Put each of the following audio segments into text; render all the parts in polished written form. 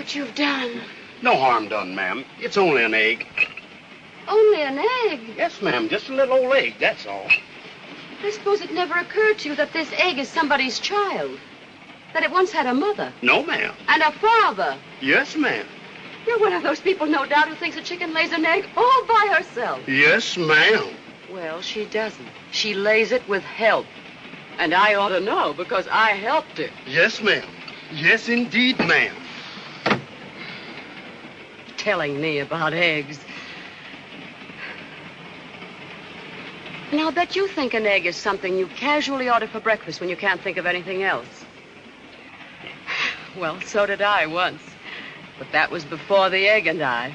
what you've done. No harm done, ma'am. It's only an egg. Only an egg? Yes, ma'am. Just a little old egg, that's all. I suppose it never occurred to you that this egg is somebody's child. That it once had a mother. No, ma'am. And a father. Yes, ma'am. You're one of those people, no doubt, who thinks a chicken lays an egg all by herself. Yes, ma'am. Well, she doesn't. She lays it with help. And I ought to know, because I helped her. Yes, ma'am. Yes, indeed, ma'am. Telling me about eggs. Now, I bet you think an egg is something you casually order for breakfast when you can't think of anything else. Well, so did I once. But that was before the egg and I.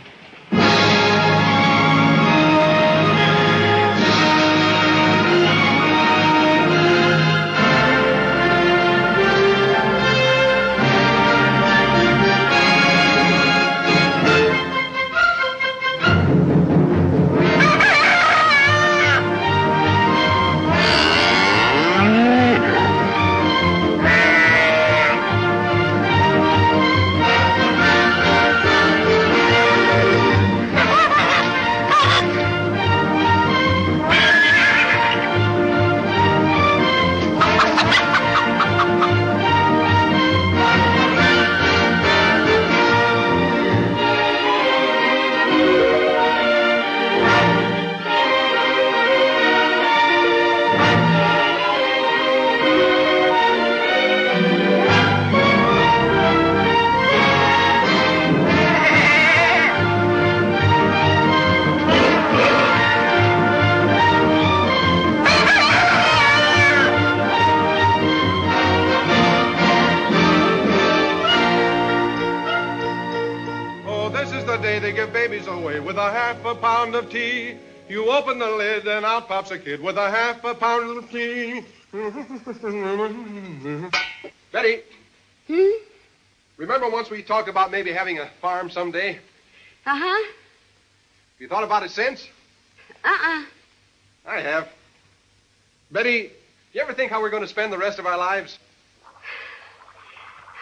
Pound of tea. You open the lid and out pops a kid with a half a pound of tea. Betty. Remember once we talked about maybe having a farm someday? Uh-huh. You thought about it since? Uh-uh. I have. Betty, you ever think how we're going to spend the rest of our lives?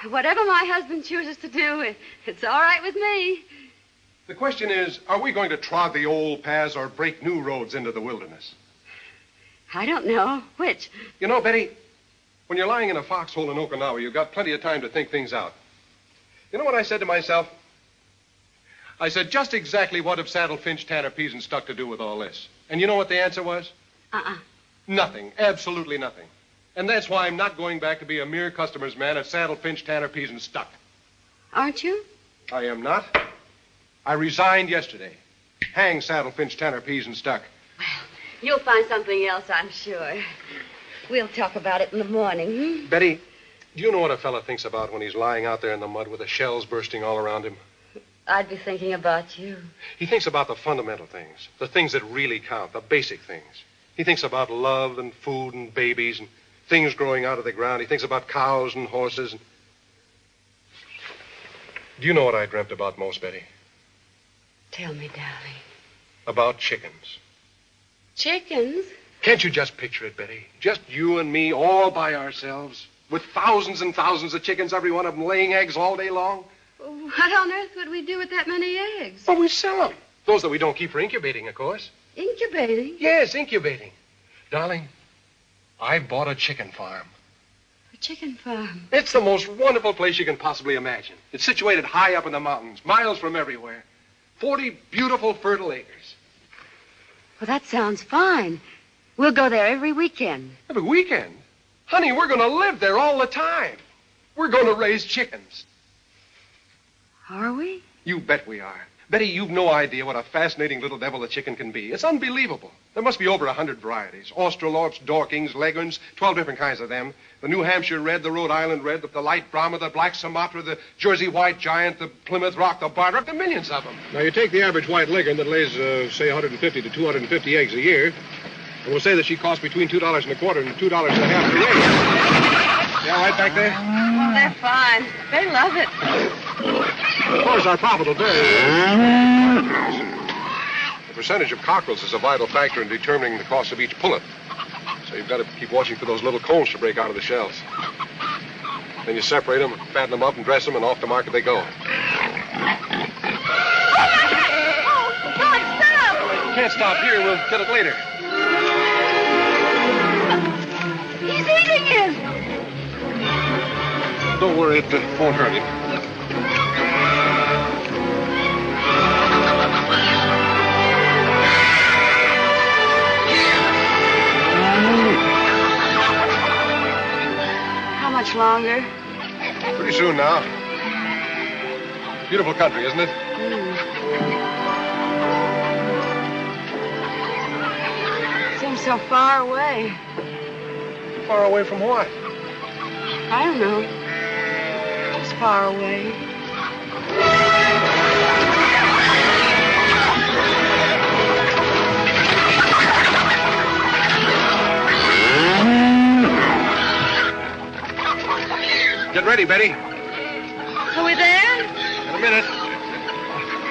Whatever my husband chooses to do, it's all right with me. The question is, are we going to trod the old paths or break new roads into the wilderness? I don't know. Which? You know, Betty, when you're lying in a foxhole in Okinawa, you've got plenty of time to think things out. You know what I said to myself? I said, just exactly what have Saddle, Finch, Tanner, Pease, and Stuck to do with all this? And you know what the answer was? Nothing. Absolutely nothing. And that's why I'm not going back to be a mere customer's man at Saddle, Finch, Tanner, Pease, and Stuck. Aren't you? I am not. I resigned yesterday. Hang Saddle, Finch, Tanner, Pease, and Stuck. Well, you'll find something else, I'm sure. We'll talk about it in the morning. Betty, do you know what a fella thinks about when he's lying out there in the mud with the shells bursting all around him? I'd be thinking about you. He thinks about the fundamental things, the things that really count, the basic things. He thinks about love and food and babies and things growing out of the ground. He thinks about cows and horses. Do you know what I dreamt about most, Betty? Tell me, darling. About chickens. Chickens? Can't you just picture it, Betty? Just you and me all by ourselves, with thousands and thousands of chickens, every one of them laying eggs all day long? What on earth would we do with that many eggs? Well, we sell them. Those that we don't keep for incubating, of course. Incubating? Yes, incubating. Darling, I've bought a chicken farm. A chicken farm? It's the most wonderful place you can possibly imagine. It's situated high up in the mountains, miles from everywhere. 40 beautiful, fertile acres. Well, that sounds fine. We'll go there every weekend. Every weekend? Honey, we're going to live there all the time. We're going to raise chickens. Are we? You bet we are. Betty, you've no idea what a fascinating little devil a chicken can be. It's unbelievable. There must be over 100 varieties. Australorps, Dorkings, Leghorns, 12 different kinds of them. The New Hampshire Red, the Rhode Island Red, the light Brahma, the black Sumatra, the Jersey White Giant, the Plymouth Rock, the Barter, the millions of them. Now, you take the average white Leghorn that lays, say, 150 to 250 eggs a year, and we'll say that she costs between $2.25 and $2.50 to raise. Yeah, right back there? Well, they're fine. They love it. Of course, our profit will vary. The percentage of cockerels is a vital factor in determining the cost of each pullet. So you've got to keep watching for those little cones to break out of the shells. Then you separate them, fatten them up, and dress them, and off to market they go. can't stop here. We'll get it later. He's eating it! Don't worry, it won't hurt him. How much longer? Pretty soon now. Beautiful country, isn't it? Seems so far away. Far away from what? I don't know. Just far away. Get ready, Betty. Are we there? In a minute.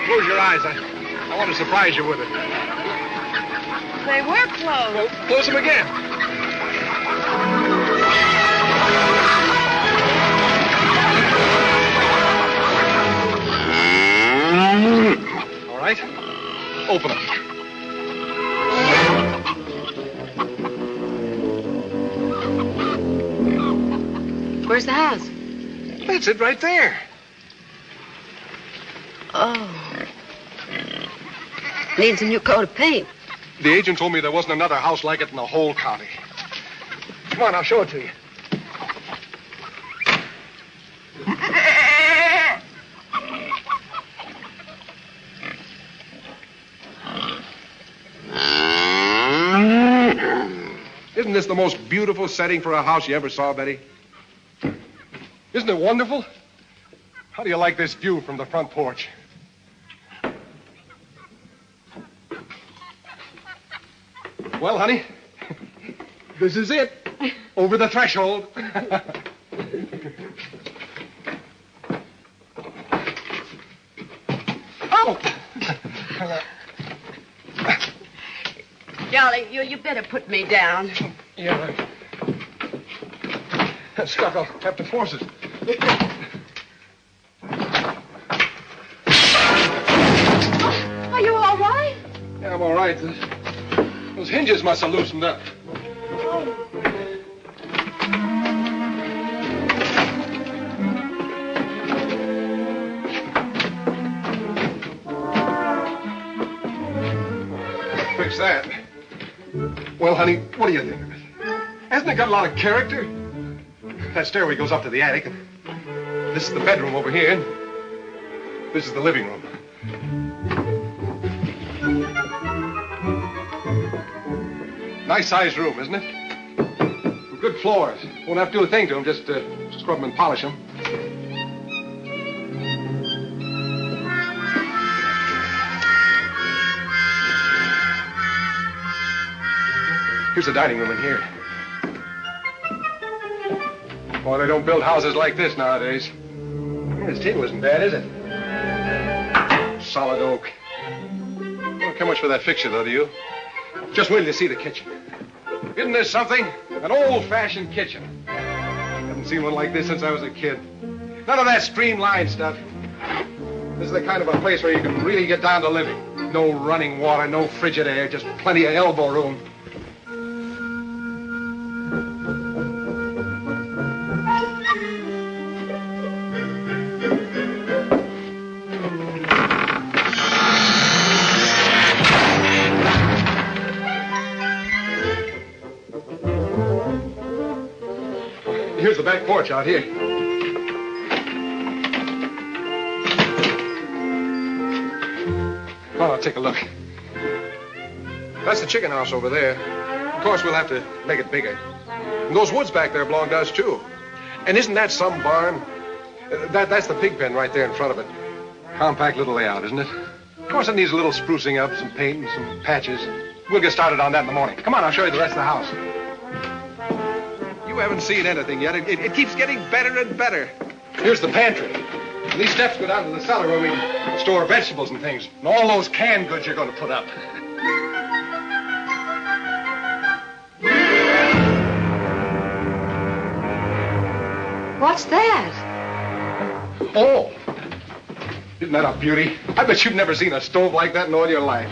Close your eyes. I want to surprise you with it. They were closed. Well, close them again. All right. Open them. Where's the house? That's it right there. Oh. Needs a new coat of paint. The agent told me there wasn't another house like it in the whole county. Come on, I'll show it to you. Isn't this the most beautiful setting for a house you ever saw, Betty? Isn't it wonderful? How do you like this view from the front porch? Well, honey, this is it. Over the threshold. Oh! Jolly, you better put me down. Yeah. That stuff, I'll have to force it. Are you all right? Yeah, I'm all right. Those hinges must have loosened up. Fix that. Well, honey, what do you think of it? Hasn't it got a lot of character? That stairway goes up to the attic. And this is the bedroom over here. This is the living room. Nice sized room, isn't it? Good floors. Won't have to do a thing to them, just scrub them and polish them. Here's the dining room in here. Boy, they don't build houses like this nowadays. This table isn't bad, is it? Solid oak. Don't care much for that fixture, though, do you? Just wait till you see the kitchen. Isn't this something? An old-fashioned kitchen. Haven't seen one like this since I was a kid. None of that streamlined stuff. This is the kind of a place where you can really get down to living. No running water, no frigid air, just plenty of elbow room. Here's the back porch out here. Come on, I'll take a look. That's the chicken house over there. Of course, we'll have to make it bigger. And those woods back there belong to us, too. And isn't that some barn? That's the pig pen right there in front of it. Compact little layout, isn't it? Of course, it needs a little sprucing up, some paint and some patches. We'll get started on that in the morning. Come on, I'll show you the rest of the house. You haven't seen anything yet. It keeps getting better and better. Here's the pantry. And these steps go down to the cellar where we store vegetables and things. And all those canned goods you're going to put up. What's that? Oh. Isn't that a beauty? I bet you've never seen a stove like that in all your life.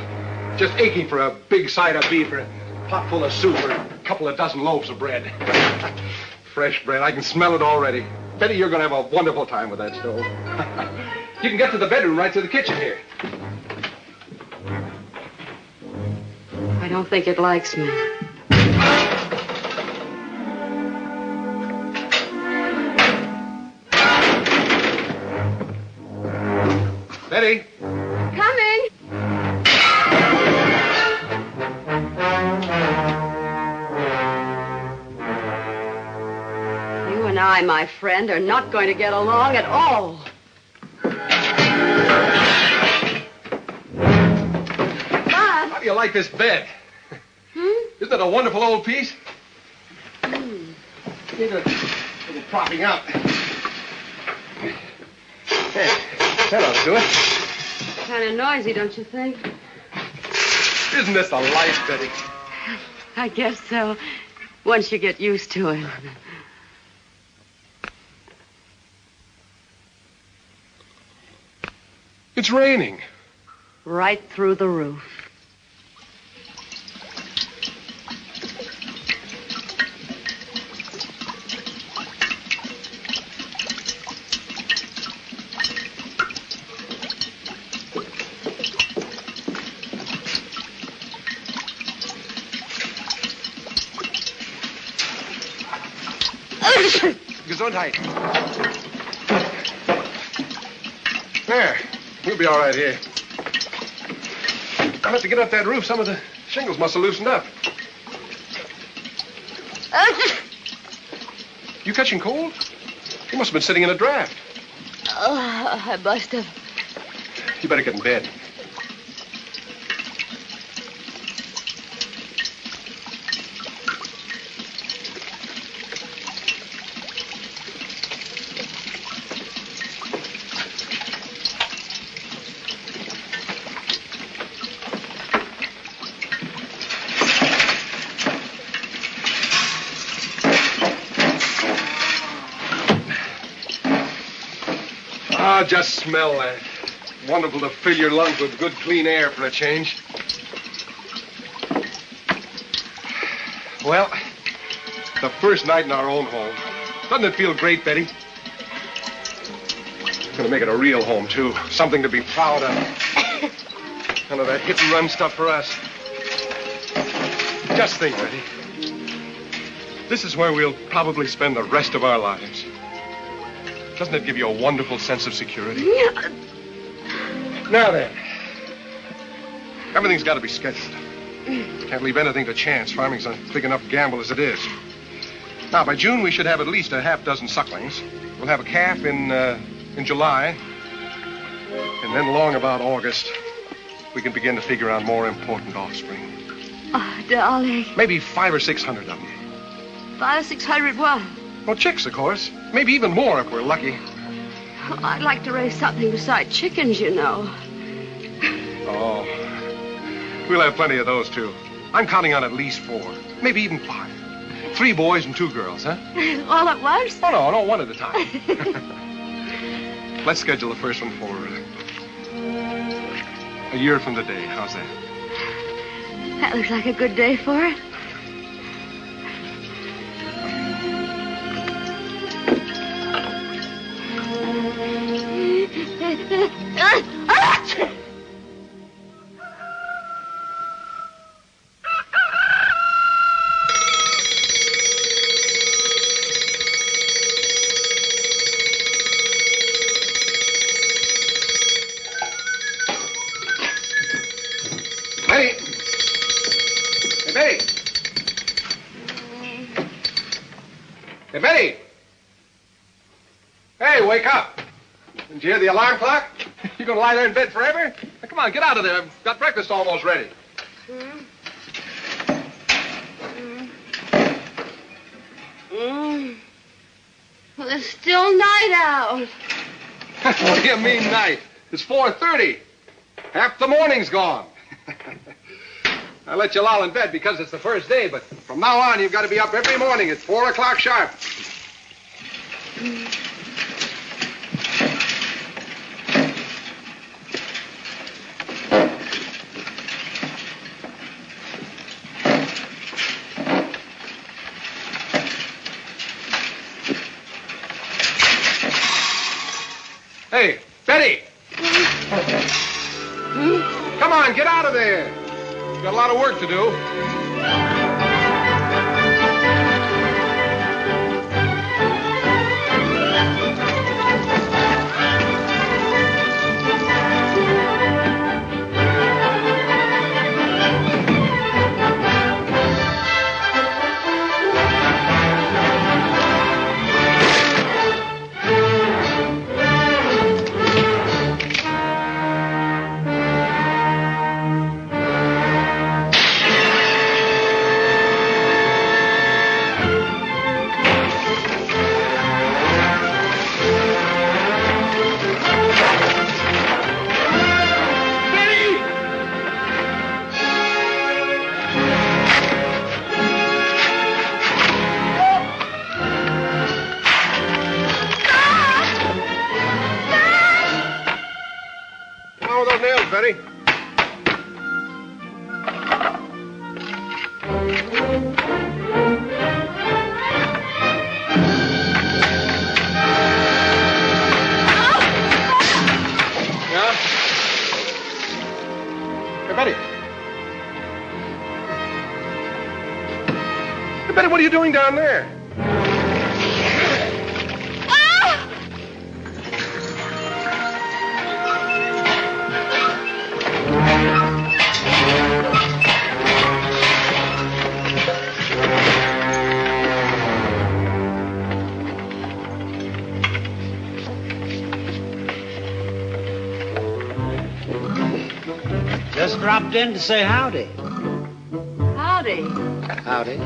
Just aching for a big side of beef or a pot full of soup or a couple of dozen loaves of bread. Fresh bread. I can smell it already. Betty, you're going to have a wonderful time with that stove. You can get to the bedroom right through the kitchen here. I don't think it likes me. Betty. Coming. You and I, my friend, are not going to get along at all. Bob. How do you like this bed? Isn't it a wonderful old piece? Need a little propping up. Hey, that ought to do it. Kind of noisy, don't you think? Isn't this the life, Betty? I guess so. Once you get used to it. It's raining. Right through the roof. Gesundheit. There. We'll be all right here. I'll have to get up that roof. Some of the shingles must have loosened up. You catching cold? You must have been sitting in a draft. I must have. You better get in bed. Ah, just smell that. Wonderful to fill your lungs with good, clean air for a change. Well, the first night in our own home. Doesn't it feel great, Betty? Gonna make it a real home, too. Something to be proud of. None of that hit-and-run stuff for us. Just think, Betty. This is where we'll probably spend the rest of our lives. Doesn't it give you a wonderful sense of security? Yeah. Now then, everything's got to be scheduled. Can't leave anything to chance. Farming's a big enough gamble as it is. Now, by June, we should have at least a half dozen sucklings. We'll have a calf in July. And then along about August, we can begin to figure out more important offspring. Oh, darling. Maybe 500 or 600 of them. 500 or 600 what? Well, chicks, of course. Maybe even more if we're lucky. Oh, I'd like to raise something besides chickens, you know. Oh, we'll have plenty of those, too. I'm counting on at least 4, maybe even 5. 3 boys and 2 girls, huh? All at once? Oh, no, one at a time. Let's schedule the first one for a year from today. How's that? That looks like a good day for it. Betty! Hey, Betty! Hey, Betty! Hey, wake up! Didn't you hear the alarm clock? You gonna lie there in bed forever? Now, come on, get out of there. I've got breakfast almost ready. Well, it's still night out. What do you mean night? It's 4:30. Half the morning's gone. I let you loll in bed because it's the first day, but from now on, you've got to be up every morning at 4 o'clock sharp. Hey, Betty! Come on, get out of there. Got a lot of work to do. Betty. Yeah? Hey, Betty. Hey, Betty, what are you doing down there? Just dropped in to say howdy. Howdy. Howdy.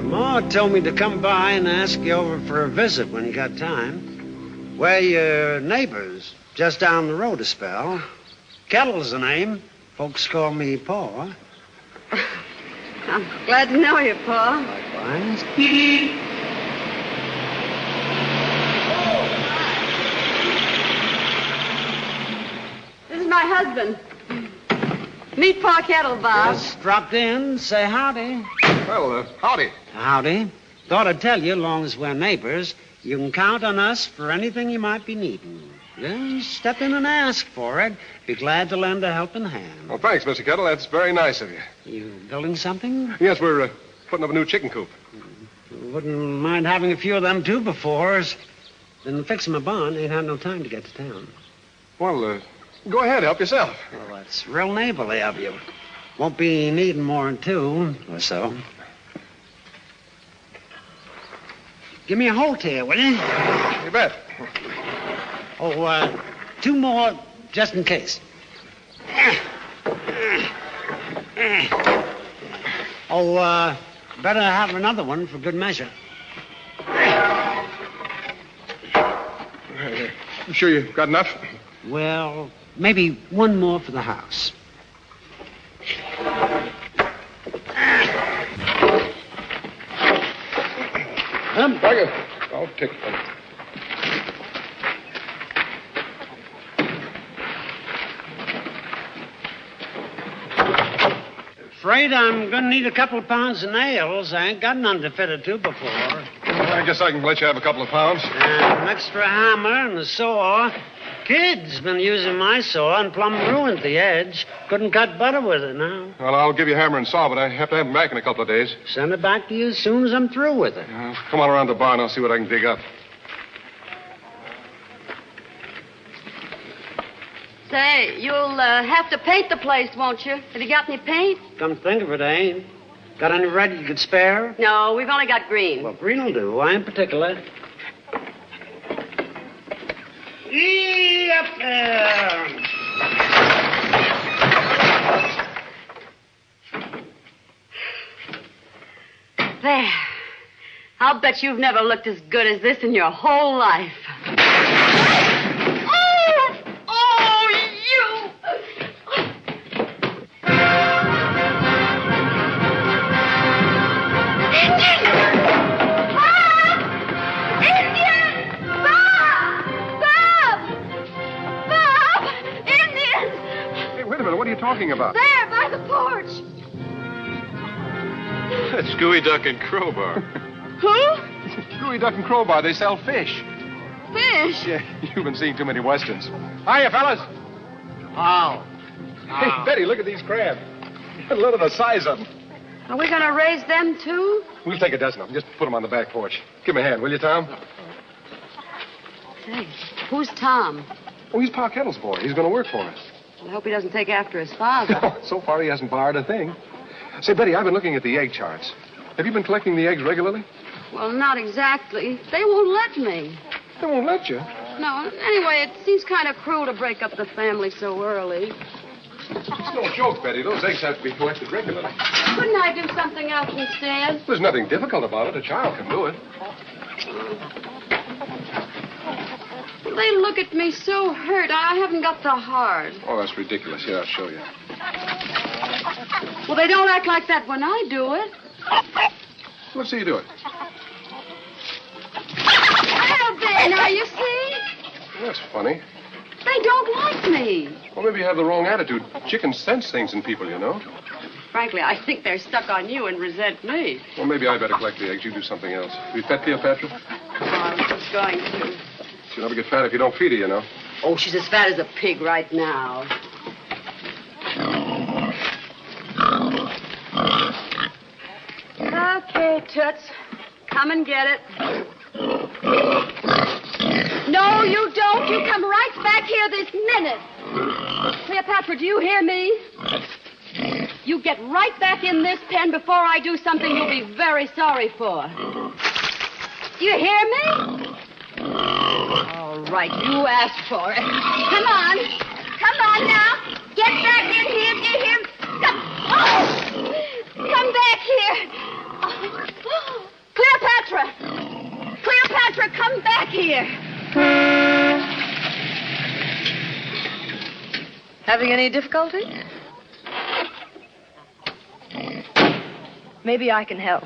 Ma told me to come by and ask you over for a visit when you got time. We're your neighbors, just down the road a spell. Kettle's the name. Folks call me Pa. I'm glad to know you, Pa. Likewise. This is my husband. Meet Pa Kettle, Bob. Just dropped in, say howdy. Well, howdy. Howdy. Thought I'd tell you, as long as we're neighbors, you can count on us for anything you might be needing. Just step in and ask for it. Be glad to lend a helping hand. Well, thanks, Mr. Kettle. That's very nice of you. You building something? Yes, we're putting up a new chicken coop. Wouldn't mind having a few of them, too, before. Been fixing my barn. Ain't had no time to get to town. Well, go ahead. Help yourself. Well, that's real neighborly of you. Won't be needing more than 2 or so. Give me a Holt here, will you? You bet. Oh, 2 more, just in case. Oh, better have another one for good measure. You sure you got enough? Well, maybe 1 more for the house. I'll take it. Afraid I'm going to need a couple of pounds of nails. I ain't got none to fit a 2 before. I guess I can let you have a couple of pounds. And an extra hammer and a saw. Kid's been using my saw and plumb ruined the edge. Couldn't cut butter with it now. Well, I'll give you a hammer and saw, but I have to have them back in a couple of days. Send it back to you as soon as I'm through with it. Come on around the barn. I'll see what I can dig up. Say, you'll have to paint the place, won't you? Have you got any paint? Come to think of it, I ain't. Got any red you could spare? No, we've only got green. Well, green'll do. I ain't particular. Eee, up there! There. I'll bet you've never looked as good as this in your whole life. minute. What are you talking about? There, by the porch. That's Gooey Duck and Crowbar. Who? Gooey Duck and Crowbar. They sell fish. Fish? Yeah, you've been seeing too many westerns. Hiya, fellas. How? Hey, Betty, look at these crabs. Look at the size of them. Are we going to raise them, too? We'll take a dozen of them. Just put them on the back porch. Give me a hand, will you, Tom? Say, who's Tom? Oh, he's Pa Kettle's boy. He's going to work for us. I hope he doesn't take after his father. So far, he hasn't borrowed a thing. Say, Betty, I've been looking at the egg charts. Have you been collecting the eggs regularly? Well, not exactly. They won't let me. They won't let you. No, anyway, it seems kind of cruel to break up the family so early. It's no joke, Betty. Those eggs have to be collected regularly. Couldn't I do something else instead? There's nothing difficult about it. A child can do it. They look at me so hurt. I haven't got the heart. Oh, that's ridiculous. Here, I'll show you. Well, they don't act like that when I do it. Let's see you do it. Well, there, now you see? That's funny. They don't like me. Well, maybe you have the wrong attitude. Chickens sense things in people, you know. Frankly, I think they're stuck on you and resent me. Well, maybe I better collect the eggs. You do something else. You pet Cleopatra? Oh, I was just going to. She'll never get fat if you don't feed her, you know. Oh, she's as fat as a pig right now. Okay, Toots. Come and get it. No, you don't. You come right back here this minute. Cleopatra, do you hear me? You get right back in this pen before I do something you'll be very sorry for. Do you hear me? All right, you asked for it. Come on. Come on now. Get back in here. Get here. Come back here. Oh. Cleopatra. Cleopatra, come back here. Having any difficulty? Maybe I can help.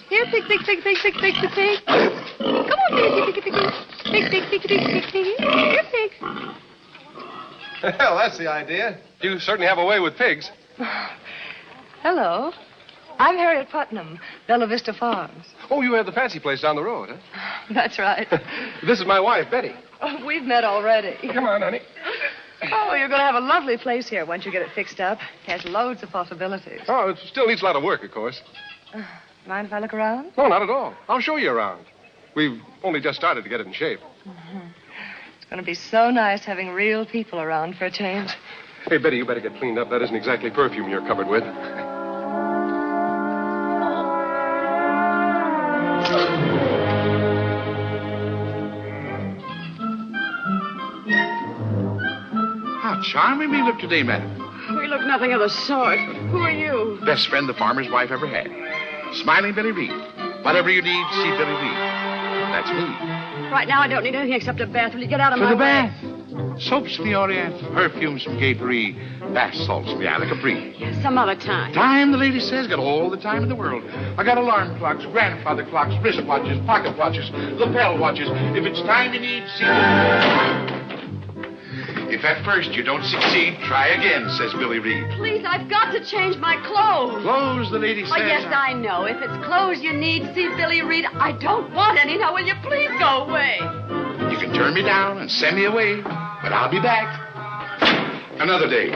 Here, pig, pig, pig, pig, pig, pig, pig, pig. Come on, pig, pig, pig, pig, pig, pig, pig, pig, pig, pig. Here, pig. Well, that's the idea. You certainly have a way with pigs. Hello. I'm Harriet Putnam, Bella Vista Farms. Oh, you have the fancy place down the road, huh? That's right. This is my wife, Betty. Oh, we've met already. Come on, honey. Oh, you're going to have a lovely place here once you get it fixed up. It has loads of possibilities. Oh, it still needs a lot of work, of course. Mind if I look around? No, not at all. I'll show you around. We've only just started to get it in shape. It's going to be so nice having real people around for a change. Hey, Betty, you better get cleaned up. That isn't exactly perfume you're covered with. How charming we look today, madam. We look nothing of the sort. Who are you? Best friend the farmer's wife ever had. Smiling Billy Reed. Whatever you need, see Billy Reed. That's me. Right now, I don't need anything except a bath. Will you get out of my For the way? bath. Soaps from the Orient, perfumes from Gay Paris, bath salts from the Isle of Capri. Yeah, some other time. Time, the lady says, got all the time in the world. I got alarm clocks, grandfather clocks, wrist watches, pocket watches, lapel watches. If it's time you need, see... If at first you don't succeed, try again, says Billy Reed. Please, I've got to change my clothes. Clothes, the lady says. Oh, yes, I know. If it's clothes you need, see Billy Reed. I don't want any. Now, will you please go away? You can turn me down and send me away, but I'll be back another day.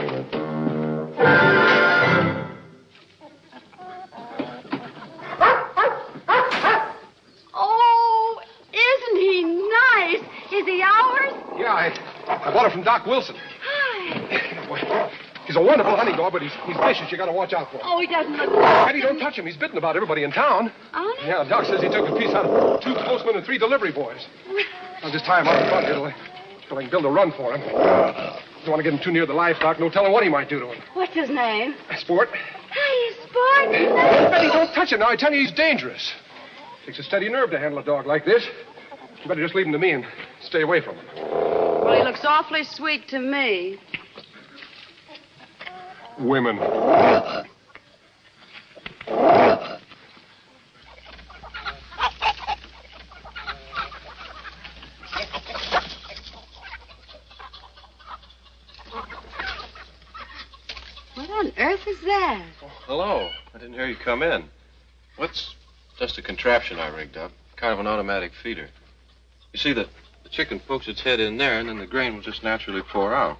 Oh, isn't he nice? Is he ours? Yeah, I bought it from Doc Wilson. Hi. He's a wonderful hunting dog, but he's vicious. You got to watch out for him. Oh, he doesn't look... Betty, don't touch him. He's bitten about everybody in town. Honest? Yeah, Doc says he took a piece out of 2 postmen and 3 delivery boys. I'll just tie him up in front here till I can build a run for him. Don't want to get him too near the livestock. No telling what he might do to him. What's his name? Sport. Hi, Sport. Betty, don't touch him now. I tell you, he's dangerous. Takes a steady nerve to handle a dog like this. You better just leave him to me and stay away from him. Well, he looks awfully sweet to me. Women. Who's that? Oh, hello. I didn't hear you come in. What's just a contraption I rigged up? Kind of an automatic feeder. You see, the chicken pokes its head in there, and then the grain will just naturally pour out.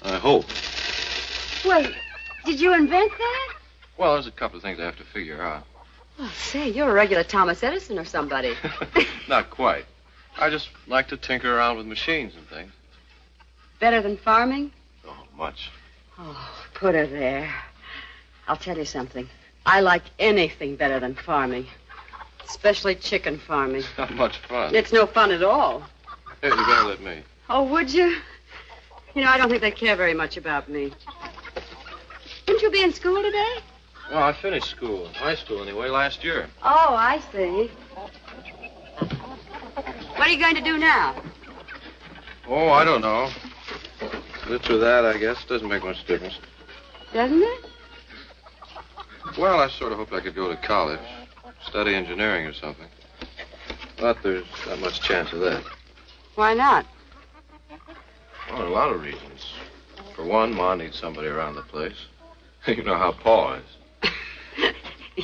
I hope. Wait, did you invent that? Well, there's a couple of things I have to figure out. Well, say, you're a regular Thomas Edison or somebody. Not quite. I just like to tinker around with machines and things. Better than farming? Oh, much. Oh, put her there. I'll tell you something. I like anything better than farming. Especially chicken farming. It's not much fun. It's no fun at all. Here, you better let me. Oh, would you? You know, I don't think they care very much about me. Wouldn't you be in school today? Well, I finished school, high school anyway, last year. Oh, I see. What are you going to do now? Oh, I don't know. This or that, I guess. Doesn't make much difference. Doesn't it? Well, I sort of hoped I could go to college, study engineering or something. But there's not much chance of that. Why not? Well, a lot of reasons. For one, Ma needs somebody around the place. You know how Pa is.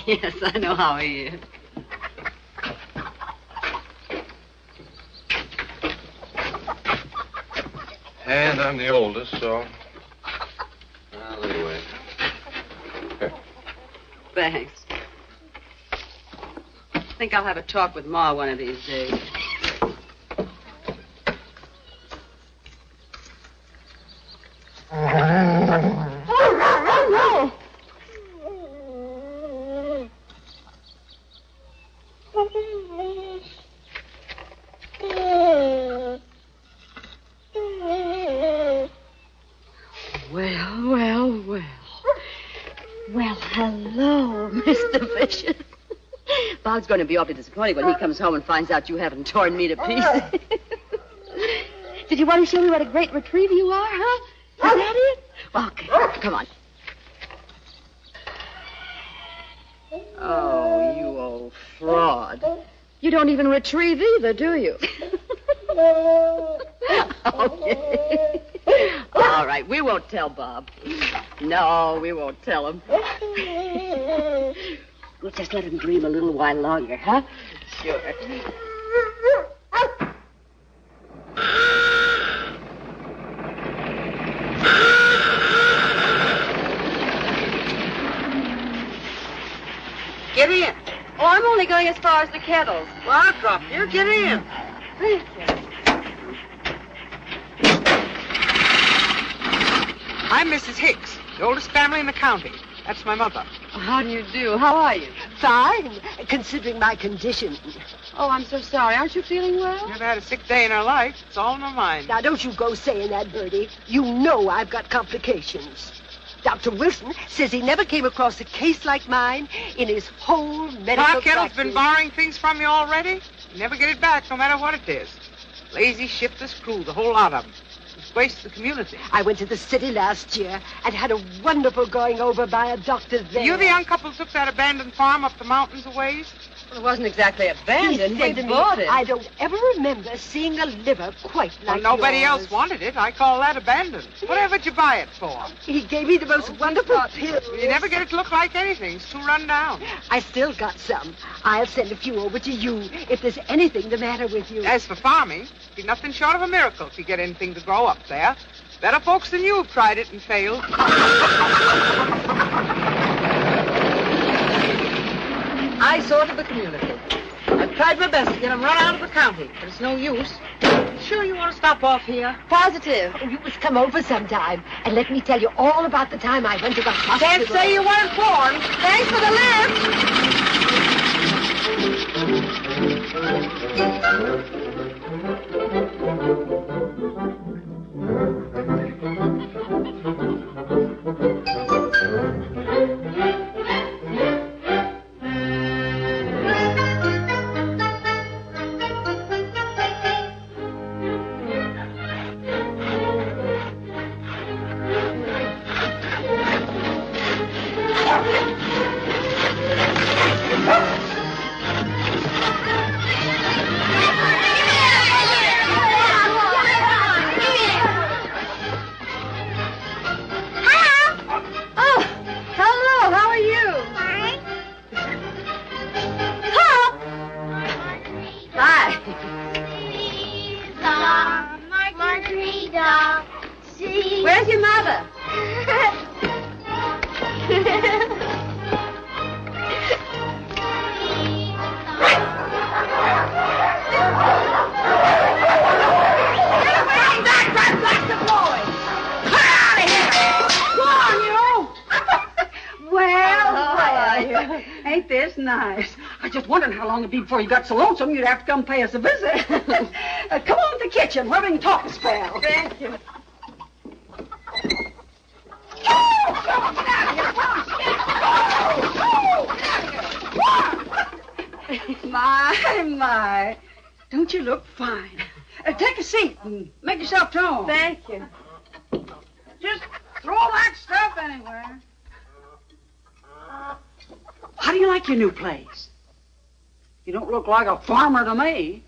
Yes, I know how he is. And I'm the oldest, so... Well, anyway. Here. Thanks. I think I'll have a talk with Ma one of these days. Well, hello, Mr. Vicious. Bob's going to be awfully disappointed when he comes home and finds out you haven't torn me to pieces. Did you want to show me what a great retriever you are, huh? Is that it? Well, okay, come on. Oh, you old fraud. You don't even retrieve either, do you? Okay. All right, we won't tell Bob. No, we won't tell him. We'll just let him dream a little while longer, huh? Sure. Get in. Oh, I'm only going as far as the kettles. Well, I'll drop you. Get in. Thank you. I'm Mrs. Hicks, the oldest family in the county. That's my mother. How do you do? How are you? Fine, considering my condition. Oh, I'm so sorry. Aren't you feeling well? Never had a sick day in her life. It's all in her mind. Now, don't you go saying that, Bertie. You know I've got complications. Dr. Wilson says he never came across a case like mine in his whole medical Pa Kettle's practice. been borrowing things from you already? You never get it back, no matter what it is. Lazy, shiftless crew, the whole lot of them. Disgrace to the community. I went to the city last year and had a wonderful going over by a doctor there. You the young couple who took that abandoned farm up the mountains a ways? Well, it wasn't exactly He abandoned. said We to me, bought it. I don't ever remember seeing a liver quite like Well, nobody yours. else wanted it. I call that abandoned. Whatever'd you buy it for? He gave me the most wonderful pills. You never get it to look like anything. It's too run down. I still got some. I'll send a few over to you if there's anything the matter with you. As for farming, it'd be nothing short of a miracle if you get anything to grow up there. Better folks than you have tried it and failed. I sorted the community. I've tried my best to get them run out of the county, but it's no use. Sure you want to stop off here? Positive. Oh, you must come over sometime and let me tell you all about the time I went to the hospital. Can't say you weren't born. Thanks for the lift. Margarita. See. Where's your mother? Ain't this nice? I just wondered how long it'd be before you got so lonesome you'd have to come pay us a visit. Come on to the kitchen where we can talk a spell. Thank you. My. Don't you look fine? Take a seat and make yourself at home. Thank you. Just throw that stuff anywhere. How do you like your new place? You don't look like a farmer to me.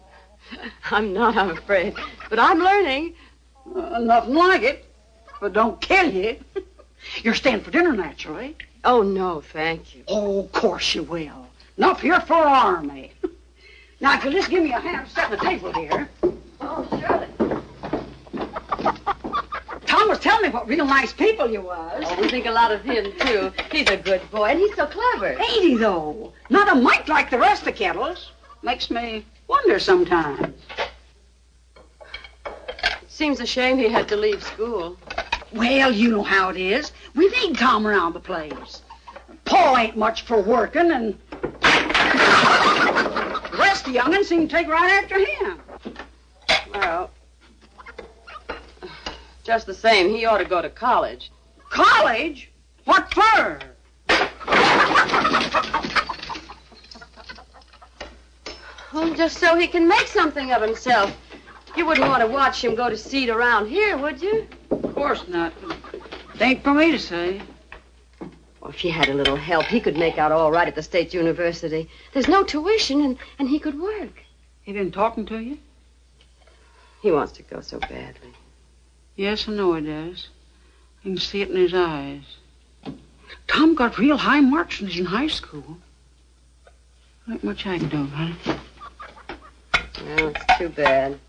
I'm not, I'm afraid. But I'm learning. Nothing like it. But don't kill you. You're staying for dinner, naturally. Oh, no, thank you. Oh, of course you will. Enough here for an army. Now, if you'll just give me a hand setting the table here. Oh, surely. Tom was telling me what real nice people you was. Oh, we think a lot of him, too. He's a good boy, and he's so clever. Ain't he, though? Not a mite like the rest of the Kettles. Makes me wonder sometimes. Seems a shame he had to leave school. Well, you know how it is. We need Tom around the place. Paul ain't much for working, and the rest of the young'uns seem to take right after him. Well, just the same, he ought to go to college. College? What for? Oh, just so he can make something of himself. You wouldn't want to watch him go to seed around here, would you? Of course not. It ain't for me to say. Well, if he had a little help, he could make out all right at the State University. There's no tuition, and he could work. He been talking to you? He wants to go so badly. Yes, I know he does. I can see it in his eyes. Tom got real high marks when he was in high school. Not much I can do about it. Well, it's too bad.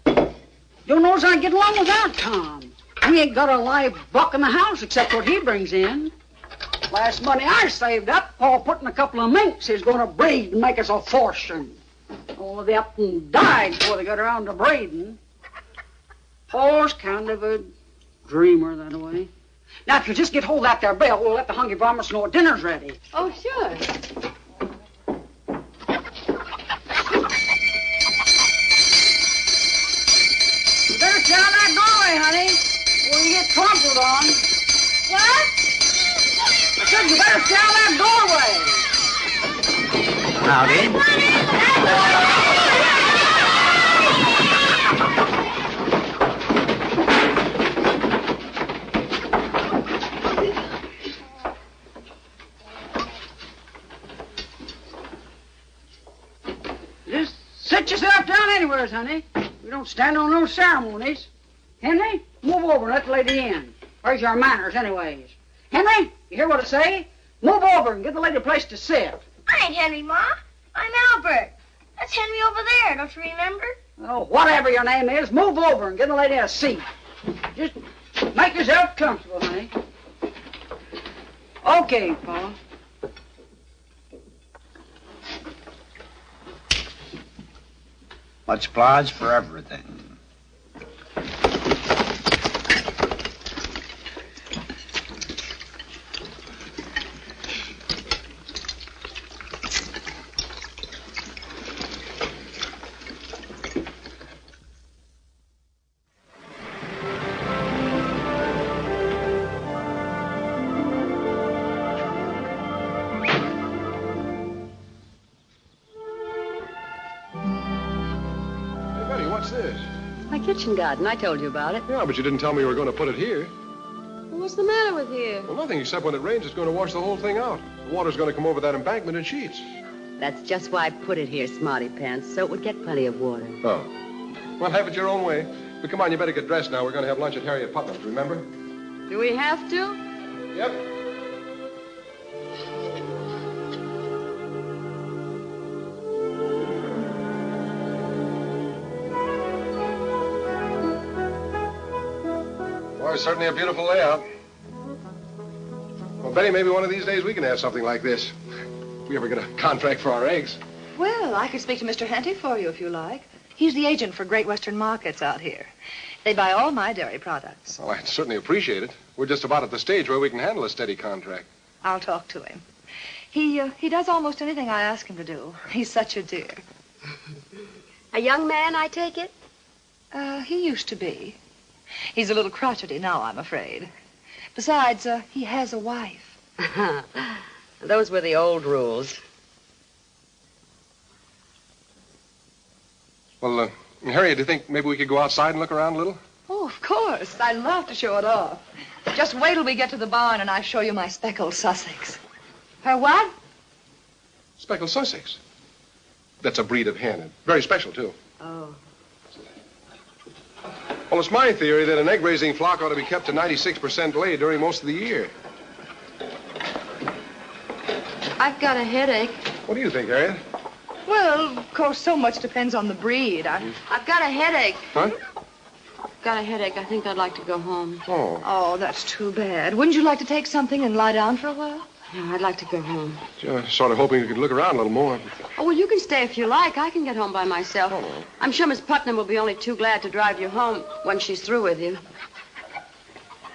Don't know as I get along without Tom. We ain't got a live buck in the house except what he brings in. Last money I saved up, Paul put in a couple of minks he's going to breed and make us a fortune. Oh, they up and died before they got around to breeding. Paul's kind of a dreamer that way. Now, if you just get hold of that there bell, we'll let the hungry varmints know dinner's ready. Oh, sure. You better stay out that doorway, honey, or you get trampled on. What? I said you better stay out that doorway. Howdy. Just sit yourself down anywheres, honey. We don't stand on no ceremonies. Henry, move over and let the lady in. Where's your manners, anyways? Henry, you hear what I say? Move over and give the lady a place to sit. I ain't Henry, Ma. I'm Albert. That's Henry over there, don't you remember? Oh, whatever your name is, move over and give the lady a seat. Just make yourself comfortable, honey. Okay, Paul. Much obliged for everything. What's this? My kitchen garden. I told you about it. Yeah, but you didn't tell me you were going to put it here. Well, what's the matter with here? Well, nothing except when it rains, it's going to wash the whole thing out. The water's going to come over that embankment in sheets. That's just why I put it here, Smarty Pants, so it would get plenty of water. Oh. Well, have it your own way. But come on, you better get dressed now. We're going to have lunch at Harriet Putnam's, remember? Do we have to? Yep. it's certainly a beautiful layout. Well, Betty, maybe one of these days we can have something like this. If we ever get a contract for our eggs. Well, I could speak to Mr. Henty for you if you like. He's the agent for Great Western Markets out here. They buy all my dairy products. Well, I'd certainly appreciate it. We're just about at the stage where we can handle a steady contract. I'll talk to him. He does almost anything I ask him to do. He's such a dear. A young man, I take it? He used to be. He's a little crotchety now, I'm afraid. Besides, he has a wife. Those were the old rules. Well, Harriet, do you think maybe we could go outside and look around a little? Oh, of course. I'd love to show it off. Just wait till we get to the barn and I show you my speckled Sussex. Her what? Speckled Sussex. That's a breed of hen. Very special, too. Oh. Well, it's my theory that an egg-raising flock ought to be kept to 96% laid during most of the year. I've got a headache. What do you think, Harriet? Well, of course, so much depends on the breed. I've got a headache. Huh? Got a headache. I think I'd like to go home. Oh. Oh, that's too bad. Wouldn't you like to take something and lie down for a while? Yeah, I'd like to go home. Sort of hoping we could look around a little more. Oh, well, you can stay if you like. I can get home by myself. Oh. I'm sure Miss Putnam will be only too glad to drive you home when she's through with you.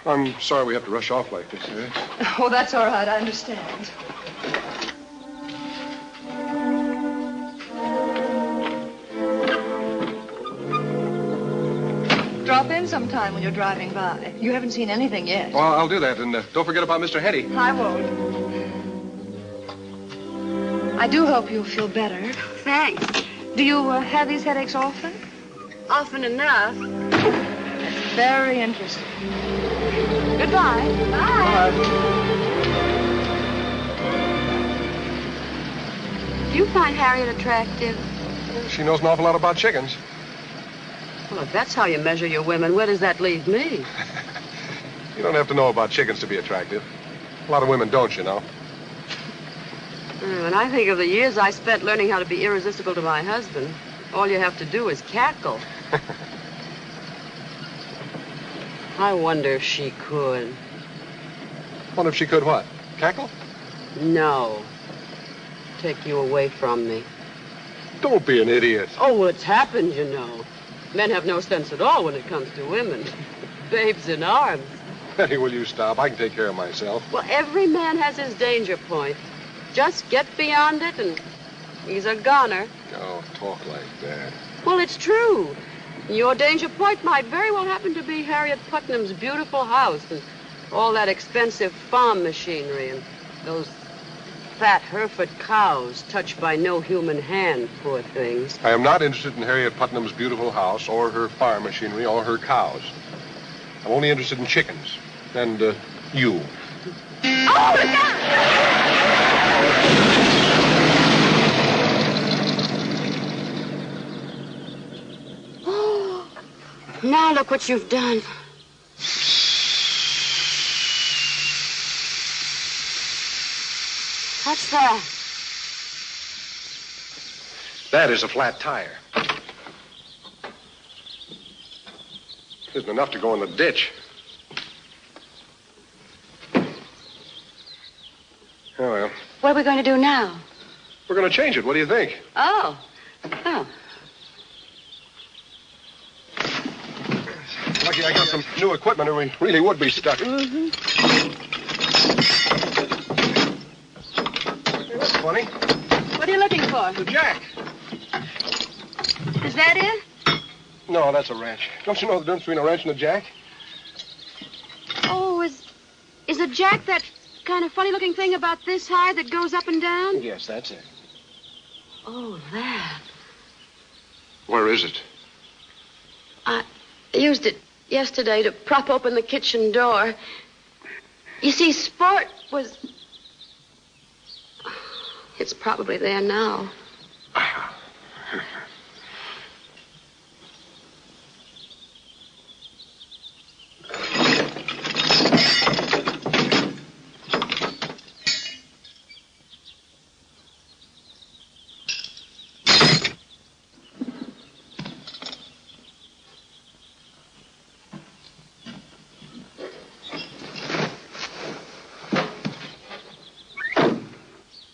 I'm sorry we have to rush off like this, Harriet. Oh, that's all right. I understand. Drop in sometime when you're driving by. You haven't seen anything yet. Well, I'll do that. And don't forget about Mr. Henty. I won't. I do hope you'll feel better. Thanks. Do you have these headaches often? Often enough. That's very interesting. Goodbye. Bye. Do you find Harriet attractive? She knows an awful lot about chickens. Well, if that's how you measure your women, where does that leave me? You don't have to know about chickens to be attractive. A lot of women don't, you know. When I think of the years I spent learning how to be irresistible to my husband, all you have to do is cackle. I wonder if she could. Wonder if she could what? Cackle? No. Take you away from me. Don't be an idiot. Oh, well, it's happened, you know. Men have no sense at all when it comes to women. Babes in arms. Betty, will you stop? I can take care of myself. Well, every man has his danger point. Just get beyond it and he's a goner. Oh, talk like that. Well, it's true. Your danger point might very well happen to be Harriet Putnam's beautiful house and all that expensive farm machinery and those fat Hereford cows touched by no human hand, poor things. I am not interested in Harriet Putnam's beautiful house or her farm machinery or her cows. I'm only interested in chickens and you. Oh, look out! Oh, now look what you've done. What's that? That is a flat tire. Isn't enough to go in the ditch. Oh, well. What are we going to do now? We're going to change it. What do you think? Oh. Oh. Lucky I got some new equipment or we really would be stuck. Mm-hmm. Hey, that's funny. What are you looking for? The jack. Is that it? No, that's a wrench. Don't you know the difference between a wrench and a jack? Oh, is a jack that kind of funny-looking thing about this high that goes up and down? Yes, that's it. Oh, that. Where is it? I used it yesterday to prop open the kitchen door. You see, Sport was... It's probably there now.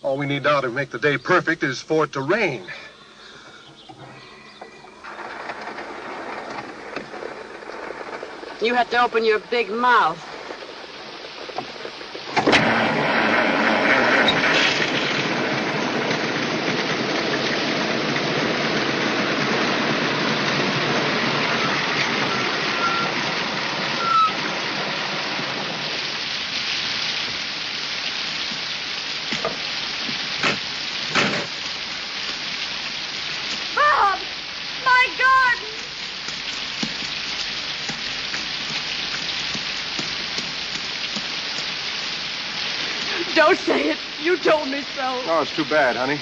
All we need now to make the day perfect is for it to rain. You have to open your big mouth. Bob! My garden! Don't say it. You told me so. Oh, it's too bad, honey.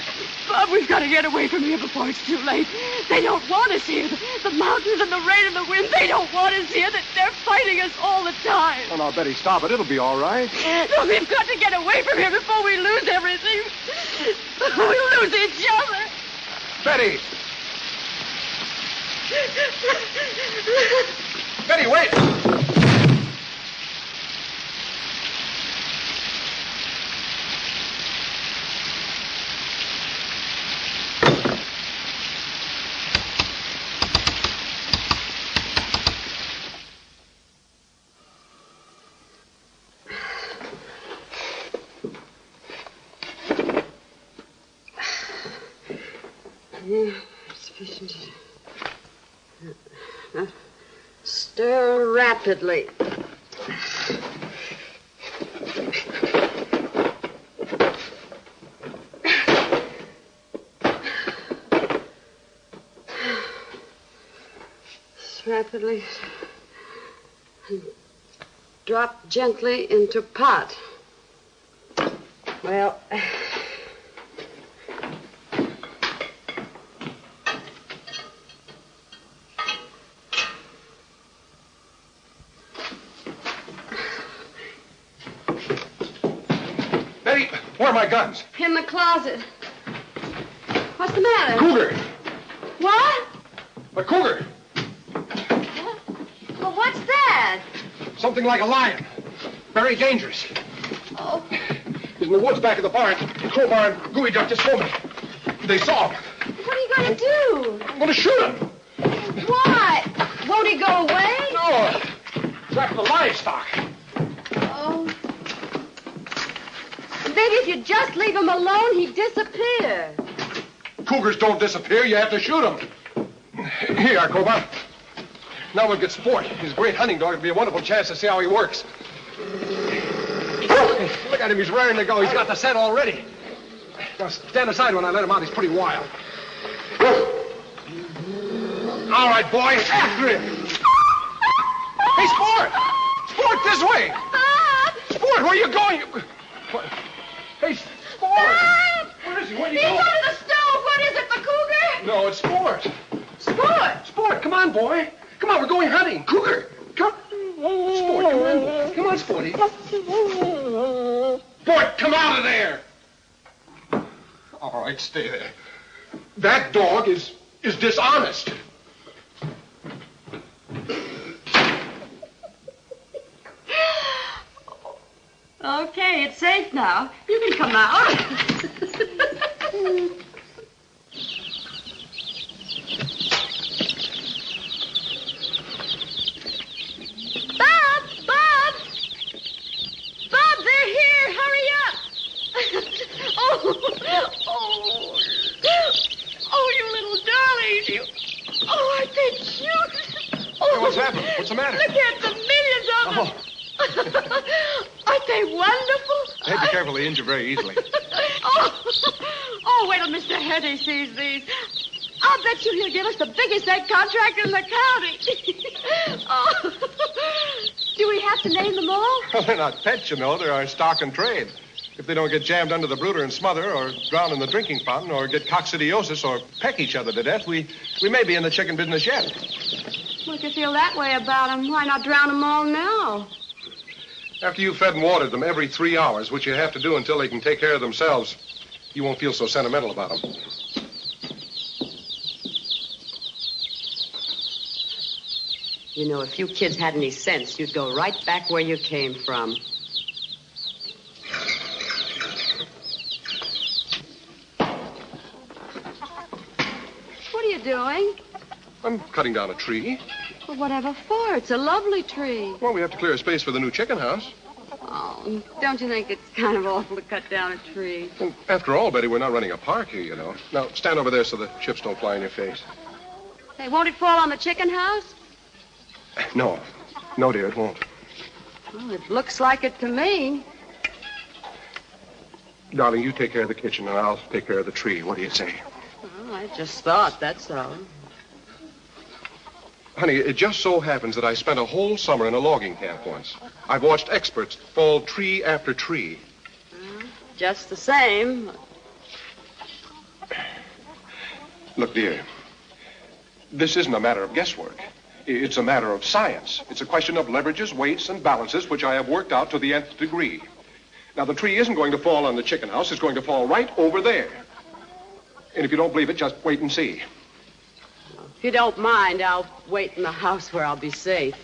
Bob, we've got to get away from here before it's too late. They don't want us here. The mountains and the rain and the wind, they don't want us here. They're fighting us all the time. Oh, now, Betty, stop it. It'll be all right. No, we've got to get away from here before we lose everything. We'll lose each other. Betty! Betty, wait! Sufficient. Stir rapidly. Rapidly. And drop gently into pot. Well. Betty, where are my guns? In the closet. What's the matter? Cougar! What? A cougar! Well, what's that? Something like a lion. Very dangerous. Oh. He's in the woods back of the barn. Crowbar and Gooey Duck just told me. They saw him. What are you going to do? I'm going to shoot him. Why? Won't he go away? No. It's after the livestock. Oh. Maybe if you just leave him alone, he'd disappear. Cougars don't disappear. You have to shoot them. Here, Crowbar. Now we'll get Sport. He's a great hunting dog. It'll be a wonderful chance to see how he works. Look at him. He's raring to go. He's got the scent already. Now, stand aside when I let him out. He's pretty wild. All right, boy. After him. Hey, Sport! Sport, this way! Bob! Sport, where are you going? What? Hey, Sport! Bob! Where is he? Where are you He's going? under the stove. What is it, the cougar? No, it's Sport. Sport! Sport, come on, boy. Come on, we're going hunting. Cougar, come. Sport, come on, boy. Come on, Sporty. Sport, come out of there. All right, stay there. That dog is dishonest. Okay, it's safe now. You can come out. Bob! Bob! Bob, they're here! Hurry up! Oh, you little darling! Oh, aren't they cute? Oh, Hey, what's happened? What's the matter? Look at the millions of them! Aren't they wonderful? Hey, be careful. They injure very easily. Oh, wait till Mr. Hetty sees these. I'll bet you he'll give us the biggest egg contract in the county. Oh. Do we have to name them all? Well, they're not pets, you know. They're our stock and trade. If they don't get jammed under the brooder and smother, or drown in the drinking fountain, or get coccidiosis, or peck each other to death, we may be in the chicken business yet. Well, if you feel that way about them, why not drown them all now? After you've fed and watered them every 3 hours, which you have to do until they can take care of themselves, you won't feel so sentimental about them. You know, if you kids had any sense, you'd go right back where you came from. doing? I'm cutting down a tree. Well, whatever for? It's a lovely tree. Well, we have to clear a space for the new chicken house. Oh, don't you think it's kind of awful to cut down a tree? And after all, Betty, we're not running a park here, you know. Now, stand over there so the chips don't fly in your face. Hey, won't it fall on the chicken house? No. No, dear, it won't. Well, it looks like it to me. Darling, you take care of the kitchen, and I'll take care of the tree. What do you say? Well, I just thought, that's all. Honey, it just so happens that I spent a whole summer in a logging camp once. I've watched experts fall tree after tree. Just the same. Look, dear, this isn't a matter of guesswork. It's a matter of science. It's a question of leverages, weights, and balances, which I have worked out to the nth degree. Now, the tree isn't going to fall on the chicken house. It's going to fall right over there. And if you don't believe it, just wait and see. If you don't mind, I'll wait in the house where I'll be safe.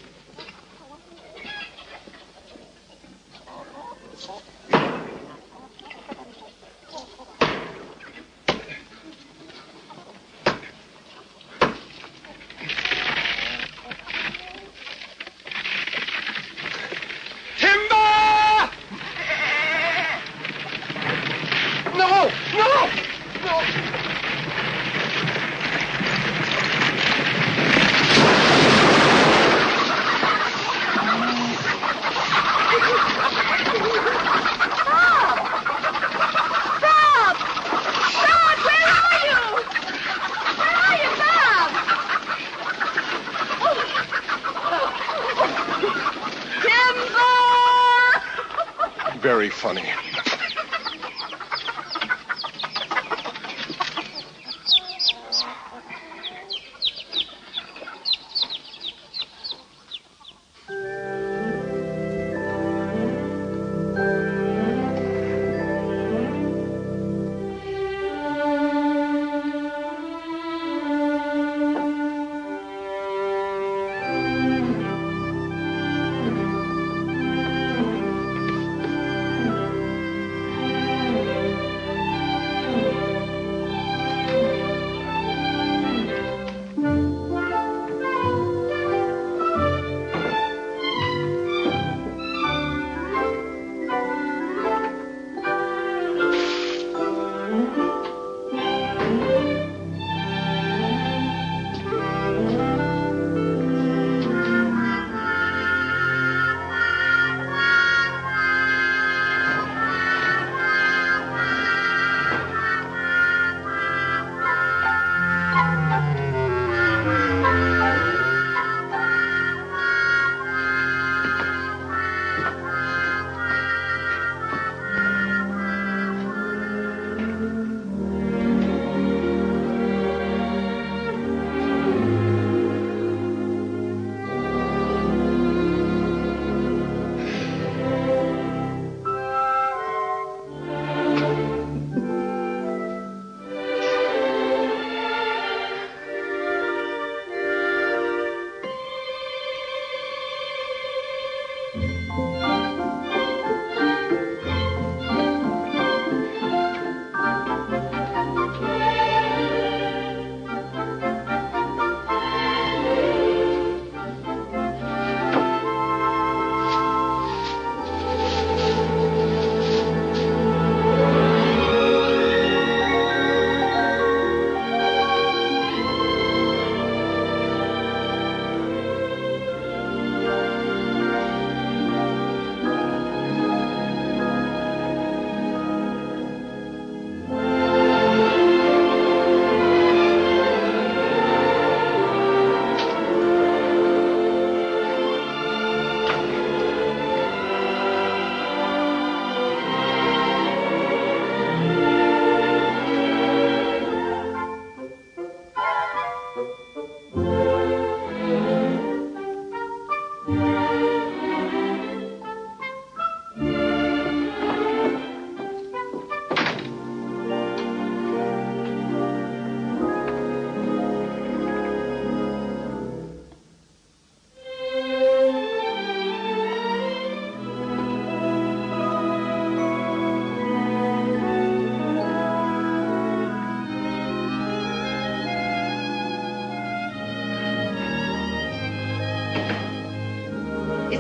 Very funny.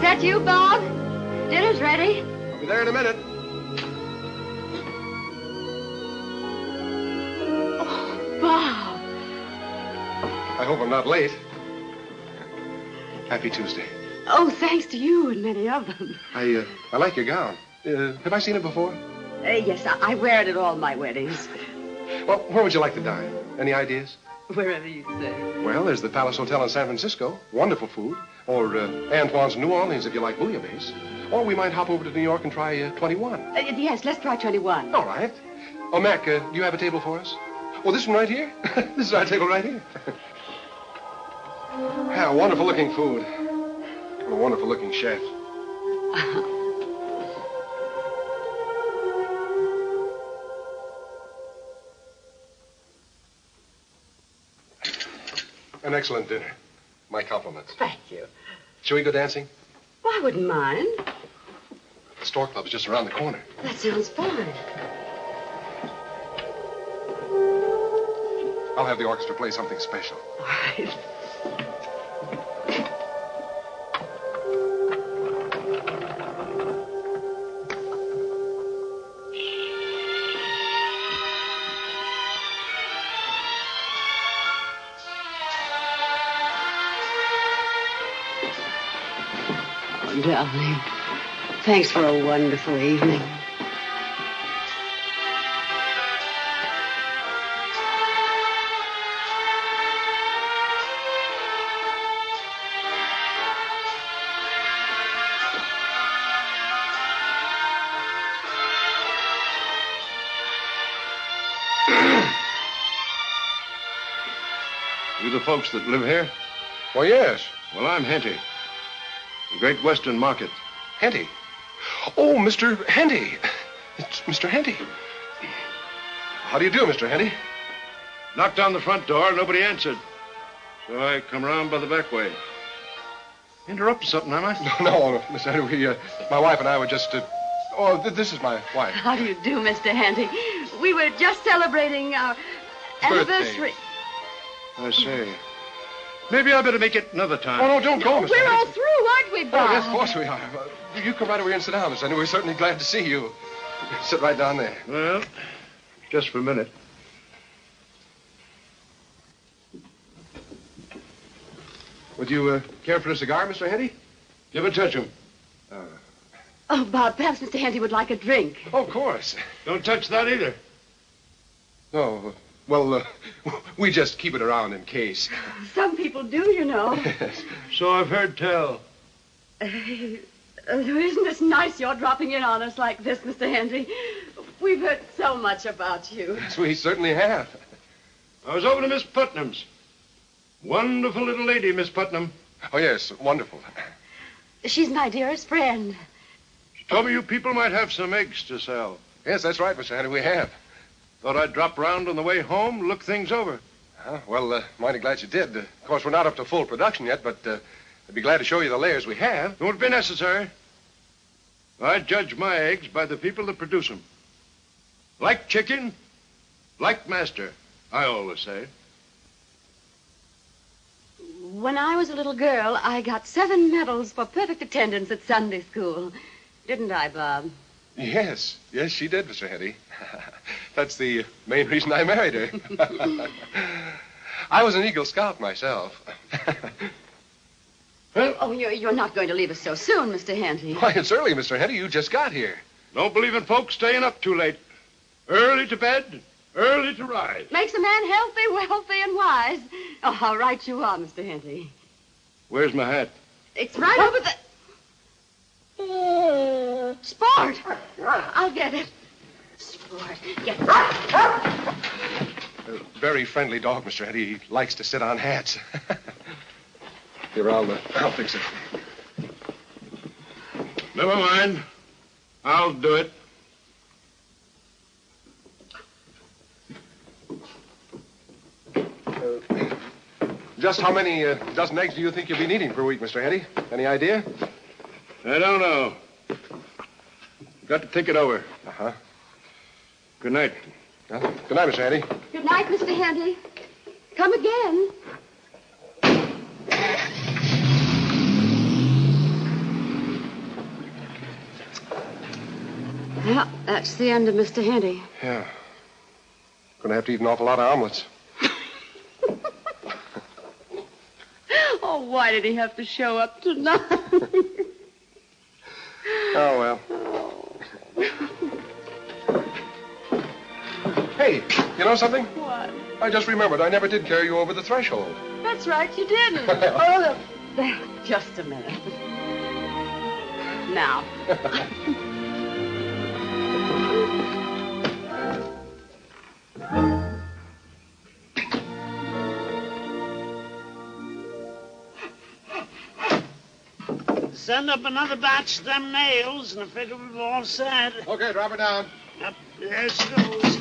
that you, Bob? Dinner's ready. I'll be there in a minute. Oh, Bob. I hope I'm not late. Happy Tuesday. Oh, thanks to you and many of them. I like your gown. Have I seen it before? Yes, I wear it at all my weddings. Well, where would you like to dine? Any ideas? Wherever you say. Well, there's the Palace Hotel in San Francisco. Wonderful food. Or Antoine's New Orleans, if you like bouillabaisse. Or we might hop over to New York and try 21. Yes, let's try 21. All right. Oh, Mac, do you have a table for us? Oh, this one right here? This is our table right here. Yeah, wonderful-looking food. And a wonderful-looking chef. An excellent dinner. My compliments. Thank you. Shall we go dancing? Well, I wouldn't mind. The Stork Club is just around the corner. That sounds fine. I'll have the orchestra play something special. All right. Darling, thanks for a wonderful evening. You the folks that live here? Well, yes. Well, I'm Henty. The Great Western Market. Henty. Oh, Mr. Henty. It's Mr. Henty. How do you do, Mr. Henty? Knocked on the front door, nobody answered. So I come around by the back way. Interrupted something, am I? No, Mr. Henty, my wife and I were just, this is my wife. How do you do, Mr. Henty? We were just celebrating our anniversary. I see. Maybe I better make it another time. Oh, no, don't go, Mr. We're Henty. all through, aren't we, Bob? Oh, yes, of course we are. You come right over here and sit down, Mr. Henty. We're certainly glad to see you. Sit right down there. Well, just for a minute. Would you care for a cigar, Mr. Henty? Give a touch him. Oh, Bob, perhaps Mr. Henty would like a drink. Oh, of course. Don't touch that either. No, well, we just keep it around in case. Some people do, you know. So I've heard tell. Isn't this nice you're dropping in on us like this, Mr. Henty? We've heard so much about you. Yes, we certainly have. I was over to Miss Putnam's. Wonderful little lady, Miss Putnam. Oh, yes, wonderful. She's my dearest friend. She told me you people might have some eggs to sell. Yes, that's right, Mr. Henty, we have. Thought I'd drop round on the way home, look things over. Well, mighty glad you did. Of course, we're not up to full production yet, but I'd be glad to show you the layers we have. It won't be necessary. I judge my eggs by the people that produce them. Like chicken, like master, I always say. When I was a little girl, I got 7 medals for perfect attendance at Sunday school. Didn't I, Bob? Yes, she did, Mr. Henty. That's the main reason I married her. I was an Eagle Scout myself. Well, oh, you're not going to leave us so soon, Mr. Henty. Why, it's early, Mr. Henty. You just got here. Don't believe in folks staying up too late. Early to bed, early to rise. Makes a man healthy, wealthy, and wise. Oh, how right you are, Mr. Henty. Where's my hat? It's right over the... Sport! I'll get it. Sport, get it. Very friendly dog, Mr. Henty. He likes to sit on hats. Here, I'll fix it. Never mind. I'll do it. Just how many dozen eggs do you think you'll be needing per week, Mr. Henty? Any idea? I don't know. Got to think it over. Uh-huh. Good night. Good night, Mr. Henty. Good night, Mr. Henty. Come again. Well, that's the end of Mr. Henty. Yeah. Gonna have to eat an awful lot of omelets. Oh, why did he have to show up tonight? Oh, well. Hey, you know something? What? I just remembered I never did carry you over the threshold. That's right, you didn't. Oh, just a minute. Now. Send up another batch of them nails, and I figure we're all set. Okay, drop her down. Up there she goes.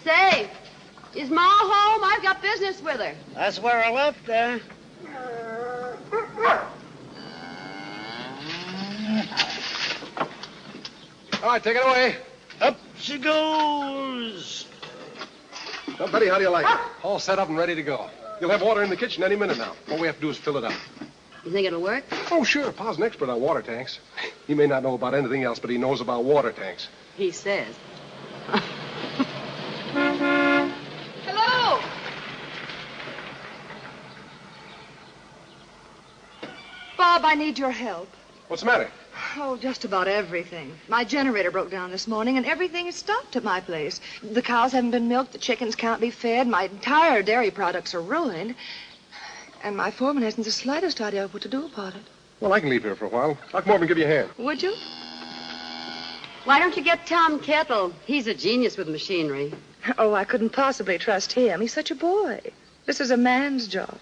Say, is Ma home? I've got business with her. That's where I left her. All right, take it away. Up she goes. Well, Betty, how do you like it? All set up and ready to go. You'll have water in the kitchen any minute now. All we have to do is fill it up. You think it'll work? Oh, sure. Pa's an expert on water tanks. He may not know about anything else, but he knows about water tanks. He says. Hello? Bob, I need your help. What's the matter? Oh, just about everything. My generator broke down this morning, and everything is stopped at my place. The cows haven't been milked, the chickens can't be fed, my entire dairy products are ruined, and my foreman hasn't the slightest idea what to do about it. Well, I can leave here for a while. I'll come over and give you a hand. Would you? Why don't you get Tom Kettle? He's a genius with machinery. Oh, I couldn't possibly trust him. He's such a boy. This is a man's job.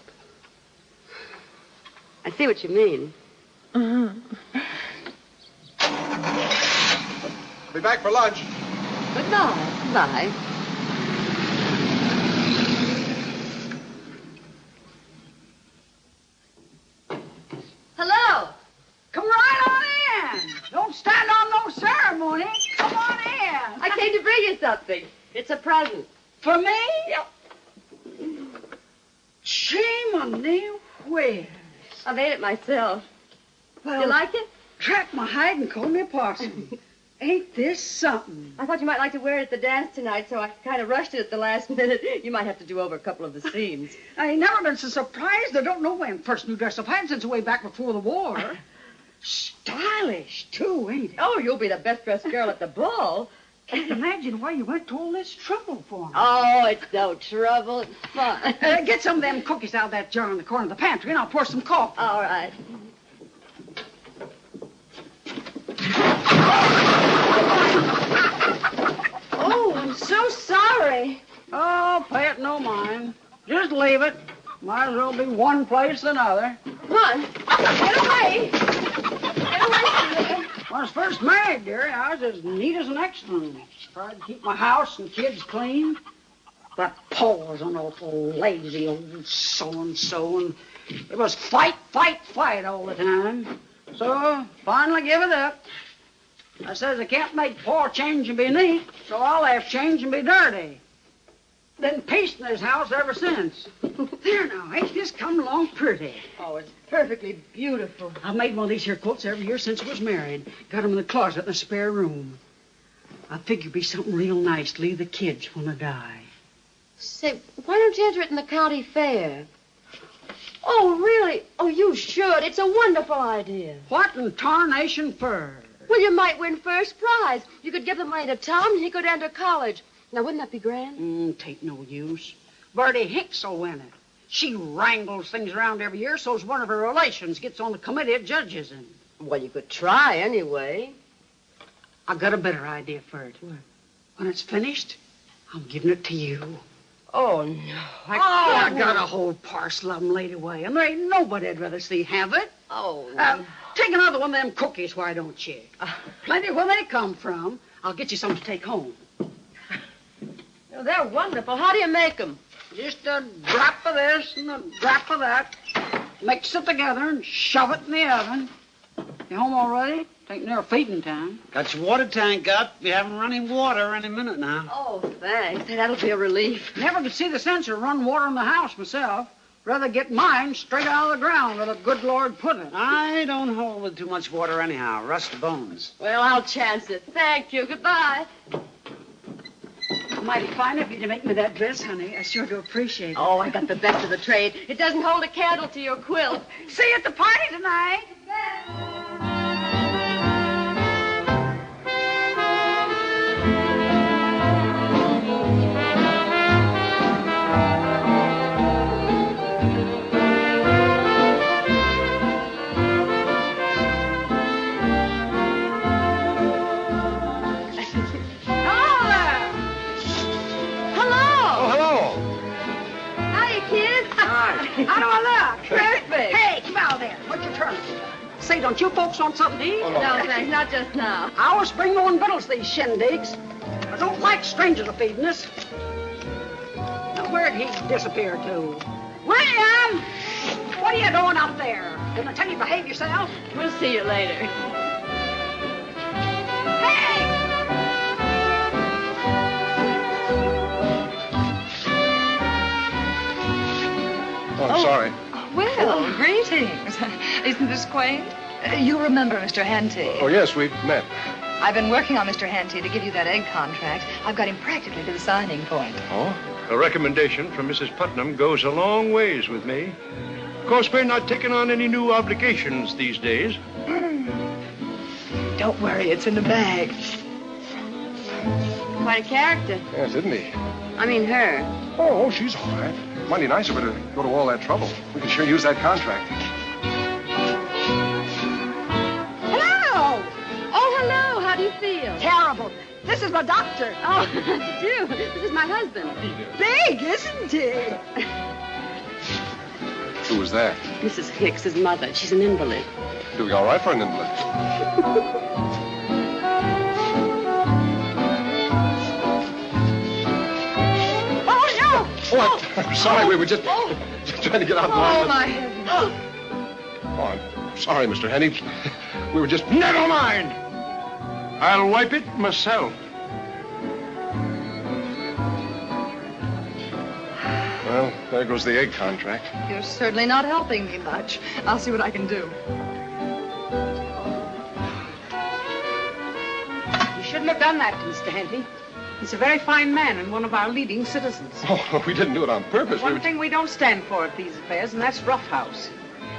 I see what you mean. Mm-hmm. Be back for lunch. Goodbye. Goodbye. Hello. Come right on in. Don't stand on no ceremony. Come on in. I came to bring you something. It's a present. For me? Yep. Shame on me where? I made it myself. Well, You like it? Trap my hide and call me a parson. Ain't this something? I thought you might like to wear it at the dance tonight, so I kind of rushed it at the last minute. You might have to do over a couple of the scenes. I ain't never been so surprised. I don't know when. First new dress I've had since way back before the war. Stylish, too, ain't it? Oh, you'll be the best dressed girl at the ball. Can't imagine why you went to all this trouble for me. Oh, it's no trouble. It's fun. Get some of them cookies out of that jar in the corner of the pantry, and I'll pour some coffee. All right. Oh, I'm so sorry. Oh, pay it no mind. Just leave it. Might as well be one place than another. Come on. Get away. Get away from me. When I was first married, dearie, I was as neat as an excellent. Tried to keep my house and kids clean. But Paul was an awful lazy old so-and-so, and it was fight, fight, fight all the time. So finally give it up. I says I can't make Paul change and be neat, so I'll have change and be dirty. Been pasting his house ever since. There now, ain't this come along pretty? Oh, it's perfectly beautiful. I've made one of these here quilts every year since I was married. Got 'em in the closet in the spare room. I figure it'd be something real nice to leave the kids when I die. Say, why don't you enter it in the county fair? Oh, really? Oh, you should. It's a wonderful idea. What in tarnation for? Well, you might win first prize. You could give the money to Tom, and he could enter college. Now, wouldn't that be grand? Tain't no use. Bertie Hicks will win it. She wrangles things around every year, so's one of her relations gets on the committee that judges him. Well, you could try anyway. I got a better idea for it. What? When it's finished, I'm giving it to you. Oh, no. I got a whole parcel of them laid away, and there ain't nobody I'd rather see have it. Oh, no. Take another one of them cookies, why don't you? Plenty where they come from. I'll get you some to take home. Oh, they're wonderful. How do you make them? Just a drop of this and a drop of that. Mix it together and shove it in the oven. You home already? Ain't near feeding time. Got your water tank up. Be having running water any minute now. Oh, thanks. That'll be a relief. Never could see the sense of running water in the house myself. Rather get mine straight out of the ground where the good Lord put it. I don't hold with too much water anyhow. Rust the bones. Well, I'll chance it. Thank you. Goodbye. Mighty fine of you to make me that dress, honey. I sure do appreciate it. Oh, I got the best of the trade. It doesn't hold a candle to your quilt. See you at the party tonight. How do I look? Perfect. Hey, come out there. What's your turn? Say, don't you folks want something to eat? No, thanks. Not just now. I always bring my own victuals to these shindigs. I don't like strangers a feeding us. Now, where'd he disappear to? William! What are you doing up there? Didn't I tell you to behave yourself? We'll see you later. Hey! Oh, I'm sorry. Well, greetings. Isn't this quaint? You remember Mr. Henty? Oh, yes, we've met. I've been working on Mr. Henty to give you that egg contract. I've got him practically to the signing point. Oh? A recommendation from Mrs. Putnam goes a long ways with me. Of course, we're not taking on any new obligations these days. Don't worry, it's in the bag. Quite a character. Yes, isn't he? I mean her. Oh, she's all right. Mighty nice of her to go to all that trouble. We can sure use that contract. Hello! Oh, hello. How do you feel? Terrible. This is my doctor. Oh, how do you do? This is my husband. Big, isn't he? Who was that? Mrs. Hicks, his mother. She's an invalid. Doing all right for an invalid. Oh, I'm sorry. We were just trying to get out. Oh, my heavens. Oh, I'm sorry, Mr. Henny. We were just... Never mind. I'll wipe it myself. Well, there goes the egg contract. You're certainly not helping me much. I'll see what I can do. You shouldn't have done that to Mr. Henty. He's a very fine man and one of our leading citizens. Oh, we didn't do it on purpose. One thing we don't stand for at these affairs, and that's roughhouse.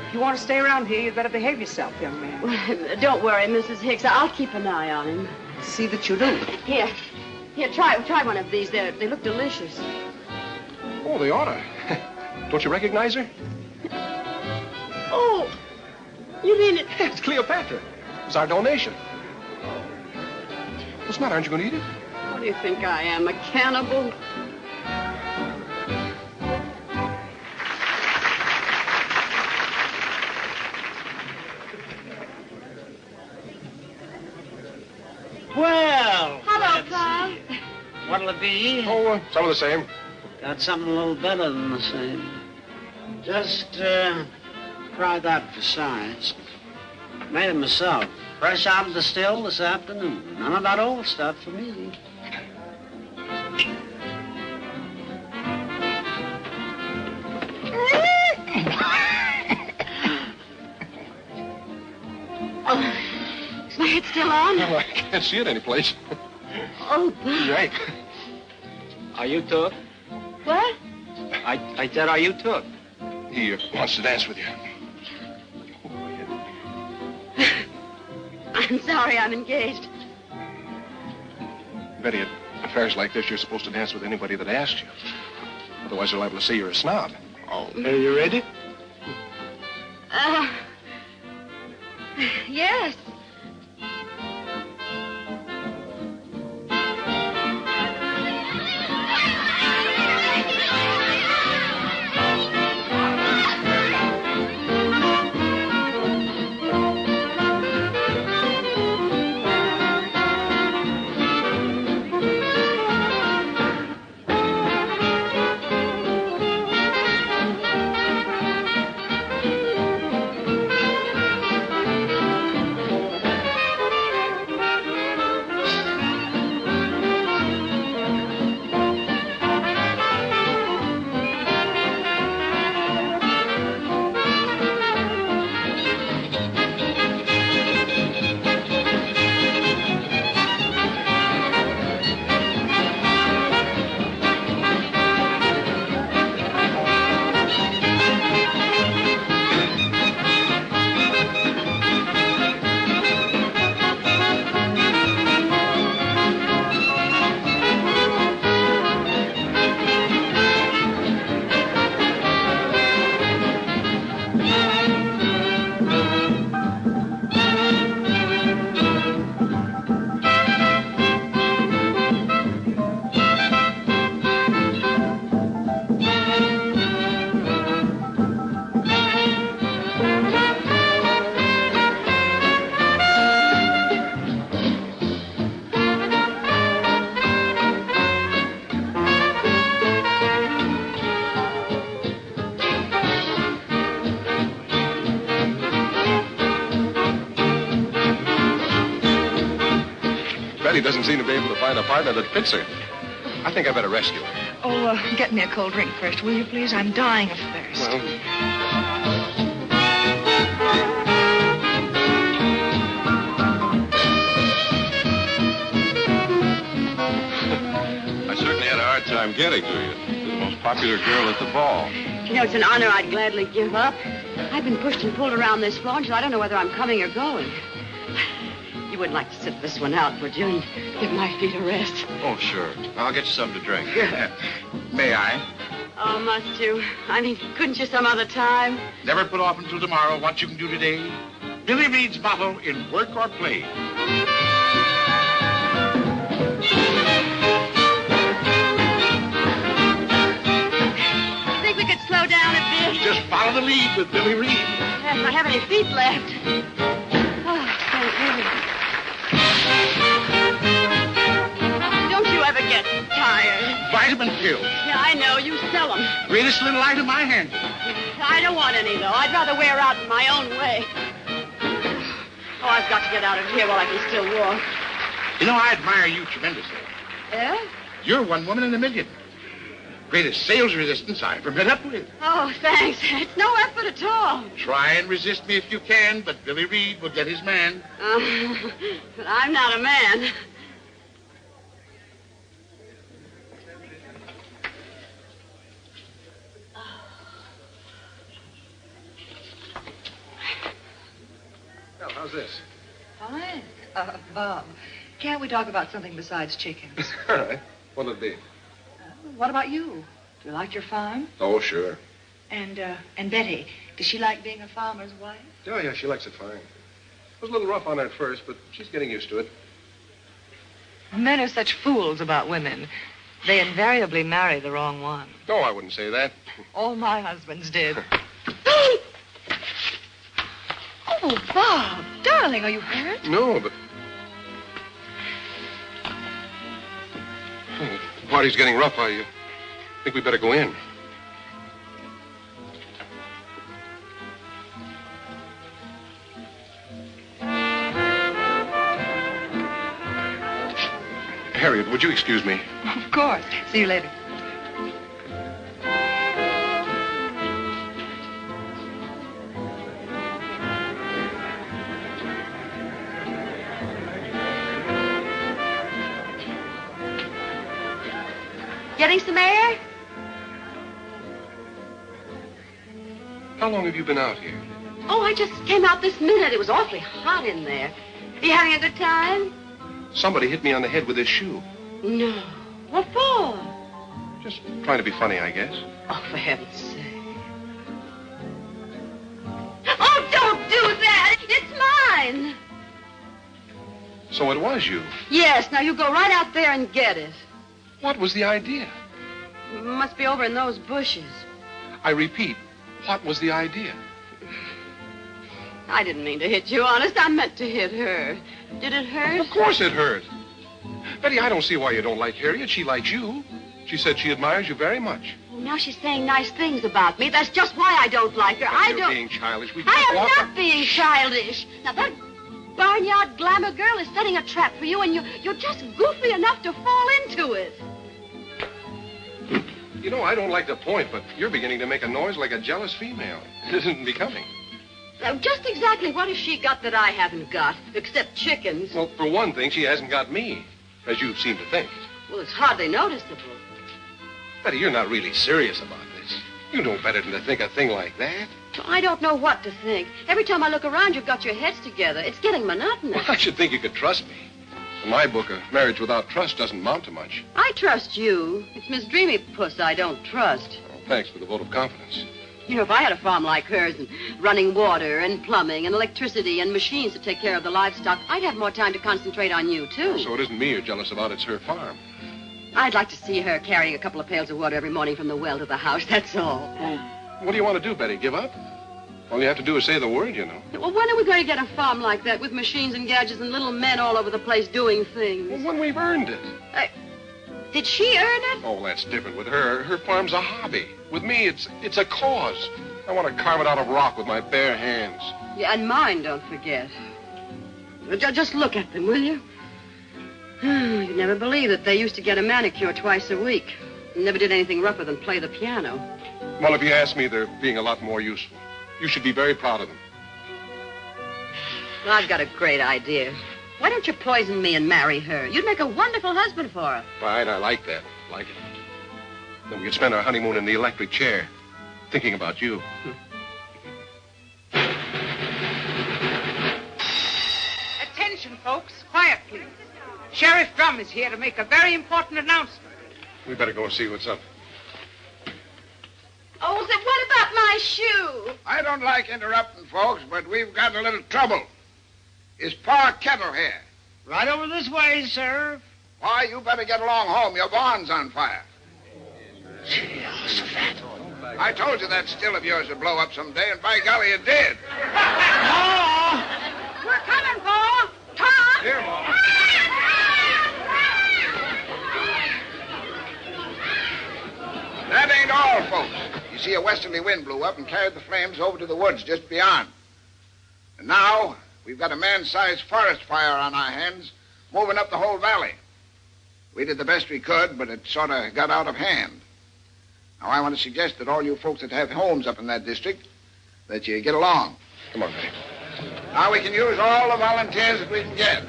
If you want to stay around here, you'd better behave yourself, young man. Well, don't worry, Mrs. Hicks. I'll keep an eye on him. See that you do. Here, try one of these. They look delicious. Oh, they ought to. Don't you recognize her? Oh, you mean it? It's Cleopatra. It's our donation. What's the matter? Aren't you going to eat it? What do you think I am, a cannibal? Well. Hello, Carl. What'll it be? Oh, some of the same. Got something a little better than the same. Just try that for size. Made it myself. Fresh out of the still this afternoon. None of that old stuff for me. Is my head still on? Well, I can't see it anyplace. Oh, Right. Are you took? what? I said, are you took? He wants to dance with you. I'm sorry, I'm engaged. Betty, at affairs like this, you're supposed to dance with anybody that asks you. Otherwise, they're liable to say you're a snob. Oh. Are you ready? Yes. Betty doesn't seem to be able to find a partner that fits her. I think I better rescue her. Oh, get me a cold drink first, will you, please? I'm dying of thirst. Well, I certainly had a hard time getting to you. You're the most popular girl at the ball. You know, it's an honor I'd gladly give up. I've been pushed and pulled around this floor until I don't know whether I'm coming or going. You wouldn't like to sit this one out, would you, and give my feet a rest? Oh, sure. I'll get you something to drink. May I? Oh, must you? I mean, couldn't you some other time? Never put off until tomorrow what you can do today. Billy Reed's motto in work or play. Think we could slow down a bit? Just follow the lead with Billy Reed. Yes, I have any feet left. Oh, thank you. Don't you ever get tired? Vitamin pills. Yeah, I know. You sell them. Greatest little item I handle. I don't want any, though. I'd rather wear out in my own way. Oh, I've got to get out of here while I can still walk. You know, I admire you tremendously. Yeah? You're one woman in a million. Greatest sales resistance I ever met up with. Oh, thanks. It's no effort at all. Try and resist me if you can, but Billy Reed will get his man. But I'm not a man. Well, how's this? Fine. Bob, can't we talk about something besides chickens? All right. What'll it be? What about you? Do you like your farm? Oh, sure. And Betty, does she like being a farmer's wife? Oh, yeah, she likes it fine. It was a little rough on her at first, but she's getting used to it. Men are such fools about women. They invariably marry the wrong one. No, I wouldn't say that. All my husbands did. Oh, Bob, darling, are you hurt? No, but... Oh, the party's getting rough. I think we better go in. Harriet, would you excuse me? Of course. See you later. Getting some air? How long have you been out here? Oh, I just came out this minute. It was awfully hot in there. Are you having a good time? Somebody hit me on the head with his shoe. No. What for? Just trying to be funny, I guess. Oh, for heaven's sake. Oh, don't do that! It's mine! So it was you. Yes, now you go right out there and get it. What was the idea? Must be over in those bushes. I repeat, what was the idea? I didn't mean to hit you, honest. I meant to hit her. Did it hurt? Of course it hurt. Betty, I don't see why you don't like Harriet. She likes you. She said she admires you very much. Now she's saying nice things about me. That's just why I don't like her. You're being childish. I am not being childish. Now, that barnyard glamour girl is setting a trap for you, and you're just goofy enough to fall into it. You know, I don't like to point, but you're beginning to make a noise like a jealous female. It isn't becoming. Now, just exactly what has she got that I haven't got, except chickens? Well, for one thing, she hasn't got me, as you seem to think. Well, it's hardly noticeable. Betty, you're not really serious about this. You know better than to think a thing like that. I don't know what to think. Every time I look around, you've got your heads together. It's getting monotonous. Well, I should think you could trust me. In my book, a marriage without trust doesn't amount to much. I trust you. It's Miss Dreamy Puss I don't trust. Well, thanks for the vote of confidence. You know, if I had a farm like hers and running water and plumbing and electricity and machines to take care of the livestock, I'd have more time to concentrate on you, too. So it isn't me you're jealous about, it's her farm. I'd like to see her carrying a couple of pails of water every morning from the well to the house, that's all. Well, what do you want to do, Betty? Give up? All you have to do is say the word, you know. Well, when are we going to get a farm like that with machines and gadgets and little men all over the place doing things? Well, when we've earned it. Did she earn it? Oh, that's different with her. Her farm's a hobby. With me, it's a cause. I want to carve it out of rock with my bare hands. Yeah, and mine, don't forget. Just look at them, will you? You'd never believe that they used to get a manicure twice a week. Never did anything rougher than play the piano. Well, if you ask me, they're being a lot more useful. You should be very proud of them. Well, I've got a great idea. Why don't you poison me and marry her? You'd make a wonderful husband for her. Right, I like that. Like it. Then we could spend our honeymoon in the electric chair, thinking about you. Attention, folks. Quiet, please. Sheriff Drum is here to make a very important announcement. We better go and see what's up. Oh, what about my shoe? I don't like interrupting folks, but we've got a little trouble. Is Pa Kettle here? Right over this way, sir. Why, you better get along home. Your barn's on fire. Jehoshaphat. I told you that still of yours would blow up someday, and by golly, it did. Pa! We're coming, Pa! Tom! Here, Ma. That ain't all, folks. You see, a westerly wind blew up and carried the flames over to the woods just beyond. And now, we've got a man-sized forest fire on our hands, moving up the whole valley. We did the best we could, but it sort of got out of hand. Now, I want to suggest that all you folks that have homes up in that district, that you get along. Come on, Benny. Now, we can use all the volunteers that we can get.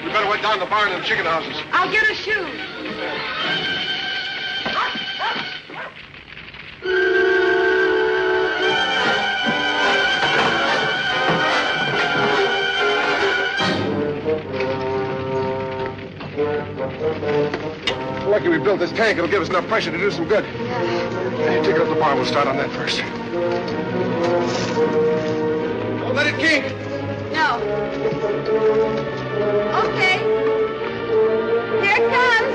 We better went down the barn and the chicken houses. I'll get a shoe. Lucky we built this tank. It'll give us enough pressure to do some good. Hey, take it up the barn. We'll start on that first. Don't let it kink. No. Okay. Here it comes.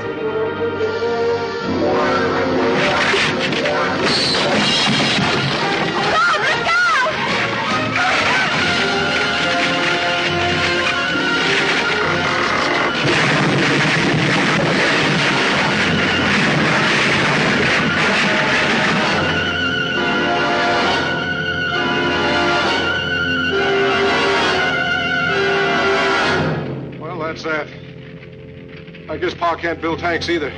Go, let's go! That's that. I guess Pa can't build tanks either.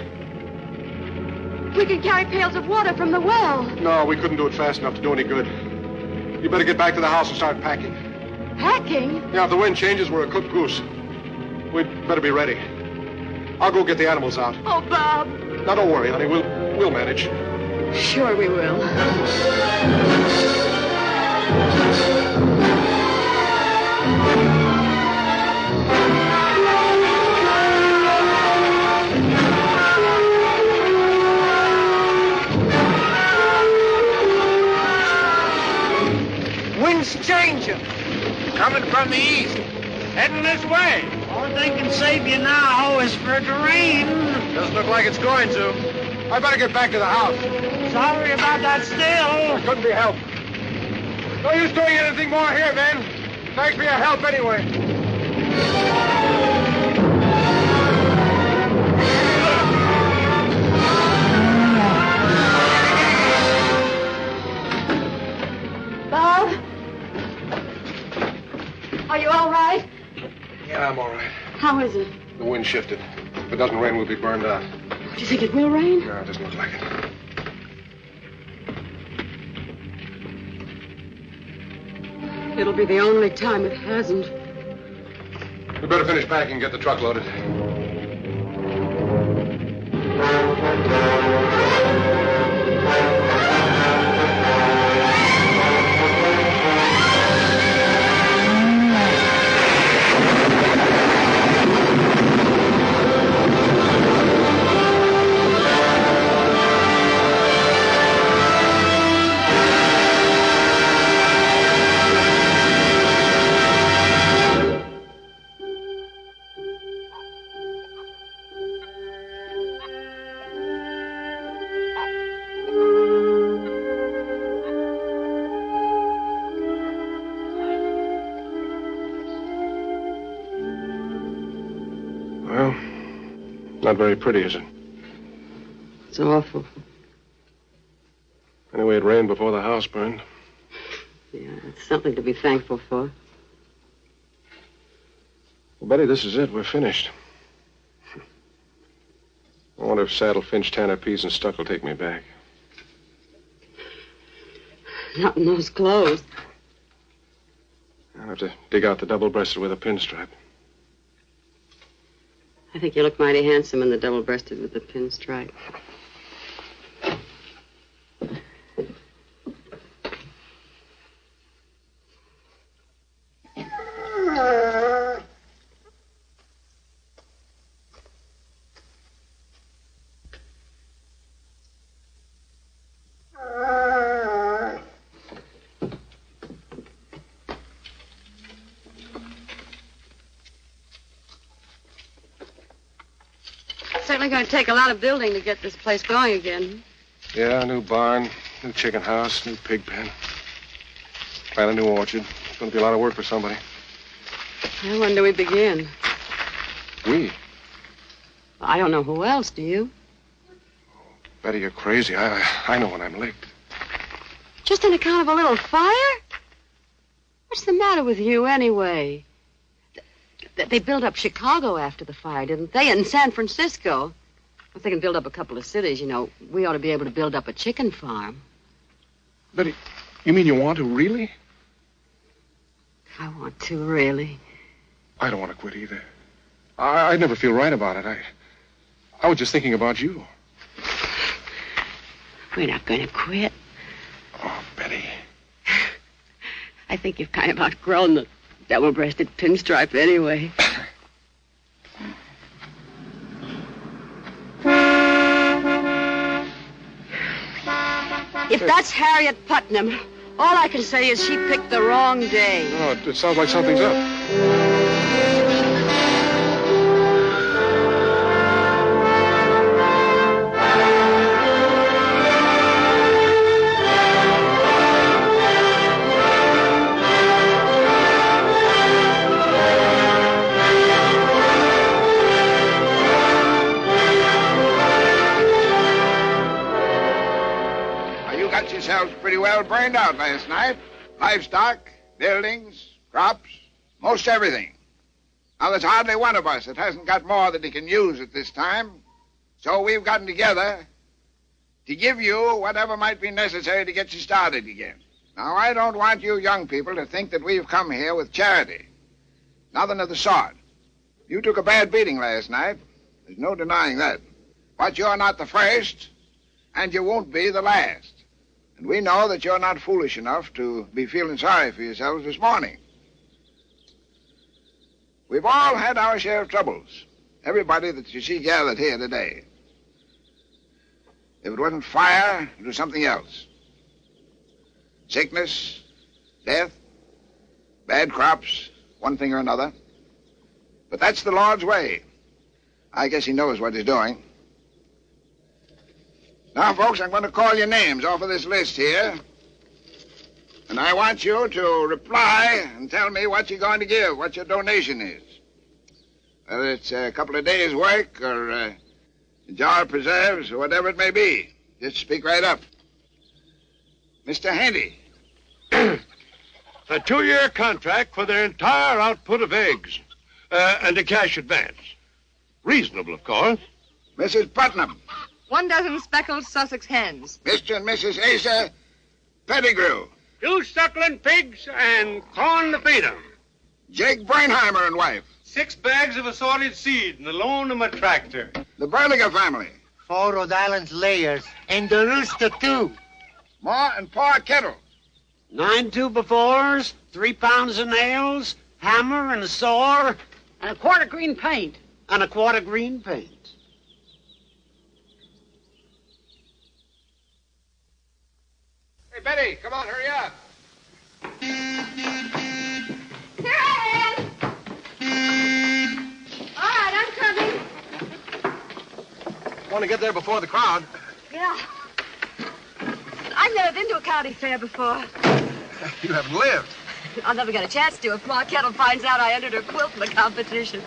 We could carry pails of water from the well. No, we couldn't do it fast enough to do any good. You better get back to the house and start packing. Packing? Yeah, if the wind changes, we're a cooked goose. We'd better be ready. I'll go get the animals out. Oh, Bob. Now, don't worry, honey. We'll manage. Sure we will. Wind's changing. Coming from the east. Heading this way. Only thing can save you now is for it to rain. Doesn't look like it's going to. I better get back to the house. Sorry about that still. It couldn't be helped. No use doing anything more here, then. Thanks for your help anyway. Bob? Are you all right? Yeah, I'm all right. How is it? The wind shifted. If it doesn't rain, we'll be burned out. Do you think it will rain? No, it doesn't look like it. It'll be the only time it hasn't. We better finish packing and get the truck loaded. Not very pretty, is it? It's awful. Anyway, it rained before the house burned. Yeah, it's something to be thankful for. Well, Betty, this is it. We're finished. I wonder if Saddle, Finch, Tanner, Pease, and Stuck will take me back. Not in those clothes. I'll have to dig out the double-breasted with a pinstripe. I think you look mighty handsome in the double-breasted with the pinstripe. Certainly going to take a lot of building to get this place going again. Yeah, new barn, new chicken house, new pig pen. Plant a new orchard. It's going to be a lot of work for somebody. Well, when do we begin? We? I don't know who else, do you? Betty, you're crazy. I know when I'm licked. Just on account of a little fire? What's the matter with you, anyway? They built up Chicago after the fire, didn't they? And San Francisco. If they can build up a couple of cities, you know, we ought to be able to build up a chicken farm. Betty, you mean you want to, really? I want to, really. I don't want to quit either. I never feel right about it. I was just thinking about you. We're not going to quit. Oh, Betty. I think you've kind of outgrown the double-breasted pinstripe anyway. If that's Harriet Putnam, all I can say is she picked the wrong day. Oh, it sounds like something's up. Yourselves pretty well burned out last night. Livestock, buildings, crops, most everything. Now, there's hardly one of us that hasn't got more that he can use at this time. So we've gotten together to give you whatever might be necessary to get you started again. Now, I don't want you young people to think that we've come here with charity. Nothing of the sort. You took a bad beating last night. There's no denying that. But you're not the first, and you won't be the last. And we know that you're not foolish enough to be feeling sorry for yourselves this morning. We've all had our share of troubles. Everybody that you see gathered here today. If it wasn't fire, it was something else. Sickness, death, bad crops, one thing or another. But that's the Lord's way. I guess he knows what he's doing. Now, folks, I'm going to call your names off of this list here. And I want you to reply and tell me what you're going to give, what your donation is. Whether it's a couple of days' work or a jar of preserves or whatever it may be. Just speak right up. Mr. Handy. A 2-year contract for their entire output of eggs. And a cash advance. Reasonable, of course. Mrs. Putnam. 1 dozen speckled Sussex hens. Mr. and Mrs. Asa Pettigrew. 2 suckling pigs and corn to feed 'em. Jake Bernheimer and wife. 6 bags of assorted seed and the loan of my tractor. The Berlinger family. 4 Rhode Island layers and the rooster, too. Ma and Pa Kettle. 9 2x4s, 3 pounds of nails, hammer and a saw, And a quart of green paint. and a quart of green paint. Hey, Betty, come on, hurry up. Here I am. All right, I'm coming. Want to get there before the crowd. Yeah. I've never been to a county fair before. You haven't lived. I'll never get a chance to if Ma Kettle finds out I entered her quilt in the competition.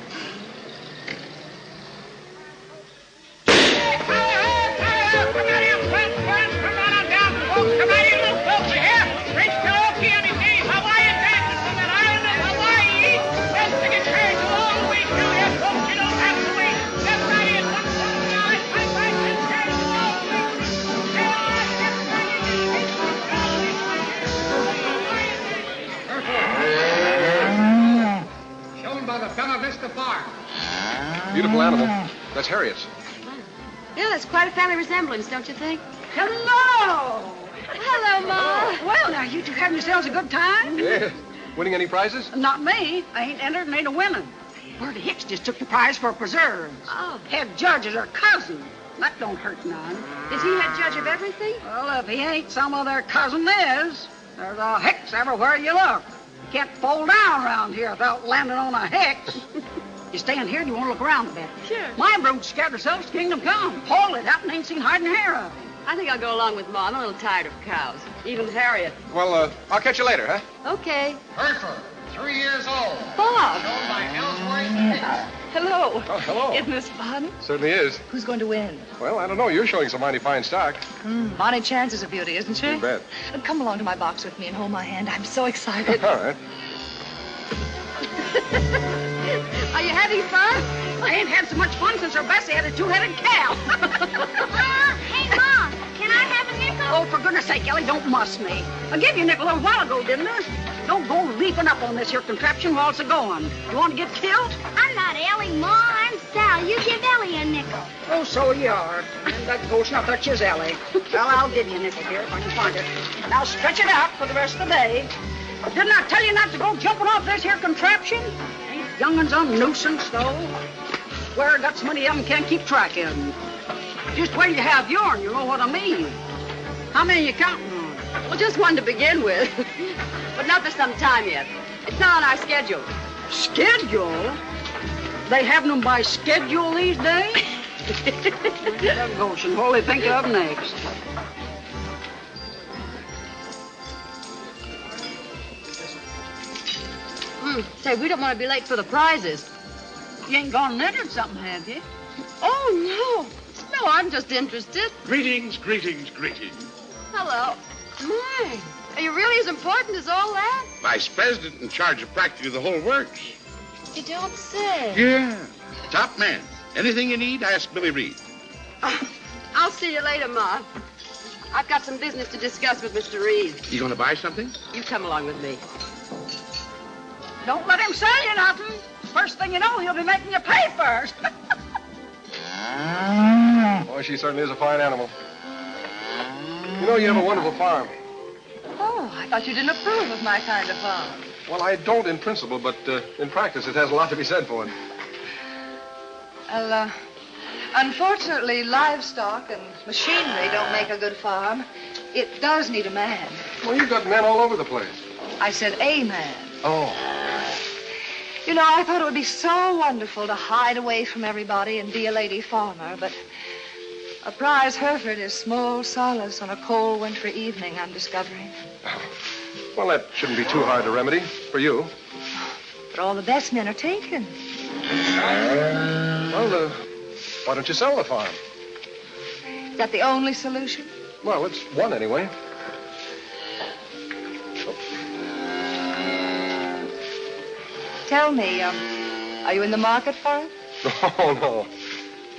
the farm. Beautiful animal. That's Harriet's. Yeah, that's quite a family resemblance, don't you think? Hello! Hello, Ma. Well, now, you two having yourselves a good time? Yeah. Winning any prizes? Not me. I ain't entered and ain't a winning. Bertie Hicks just took the prize for preserves. Oh. Head judge is her cousin. That don't hurt none. Is he head judge of everything? Well, if he ain't, some other cousin is. There's a Hicks everywhere you look. You can't fall down around here without landing on a Hicks. You stand here and you want to look around a bit. Sure. My brood scared herself to kingdom come. Paul it out and ain't seen hide nor hair of him. I think I'll go along with Ma. I'm a little tired of cows. Even Harriet. Well, I'll catch you later, huh? Okay. Hereford, 3 years old. Bob. Owned by Ellsworth Hicks. Hello. Oh, hello. Isn't this fun? Certainly is. Who's going to win? Well, I don't know. You're showing some mighty fine stock. Bonnie Chance is a beauty, isn't she? You bet. Come along to my box with me and hold my hand. I'm so excited. All right. Are you having fun? I ain't had so much fun since her Bessie had a two-headed cow. Hey, Mom, can I have a nickel? Oh, for goodness sake, Ellie, don't muss me. I gave you a nickel a little while ago, didn't I? Don't go leaping up on this here contraption while it's a-going. You want to get killed? I'm not Ellie, Ma. I'm Sal. You give Ellie a nickel. Oh, so you are. And that ghost, now that is Ellie. Well, I'll give you a nickel here if I can find it. Now stretch it out for the rest of the day. Didn't I tell you not to go jumping off this here contraption? Ain't young'uns a nuisance, though? Swear I got so many of them can't keep track of them. Just wait till you have yourn, you know what I mean. How many are you counting on? Well, just one to begin with. But not for some time yet. It's not on our schedule. Schedule? They having them by schedule these days? That ghost and what they think of next. Say, we don't want to be late for the prizes. You ain't gone and entered something, have you? Oh, no. No, I'm just interested. Greetings, greetings, greetings. Hello. My, are you really as important as all that? Vice President in charge of practically the whole works. You don't say. Yeah. Top man. Anything you need, ask Billy Reed. I'll see you later, Ma. I've got some business to discuss with Mr. Reed. You going to buy something? You come along with me. Don't let him sell you nothing. First thing you know, he'll be making you pay first. Boy, she certainly is a fine animal. You know, you have a wonderful farm. Oh, I thought you didn't approve of my kind of farm. Well, I don't in principle, but in practice, it has a lot to be said for it. Well, unfortunately, livestock and machinery don't make a good farm. It does need a man. Well, you've got men all over the place. I said a man. Oh. You know, I thought it would be so wonderful to hide away from everybody and be a lady farmer, but a prize Hereford is small solace on a cold wintry evening, I'm discovering. Well, that shouldn't be too hard to remedy for you. But all the best men are taken. Well, why don't you sell the farm? Is that the only solution? Well, it's one anyway. Tell me, are you in the market for it? Oh, no.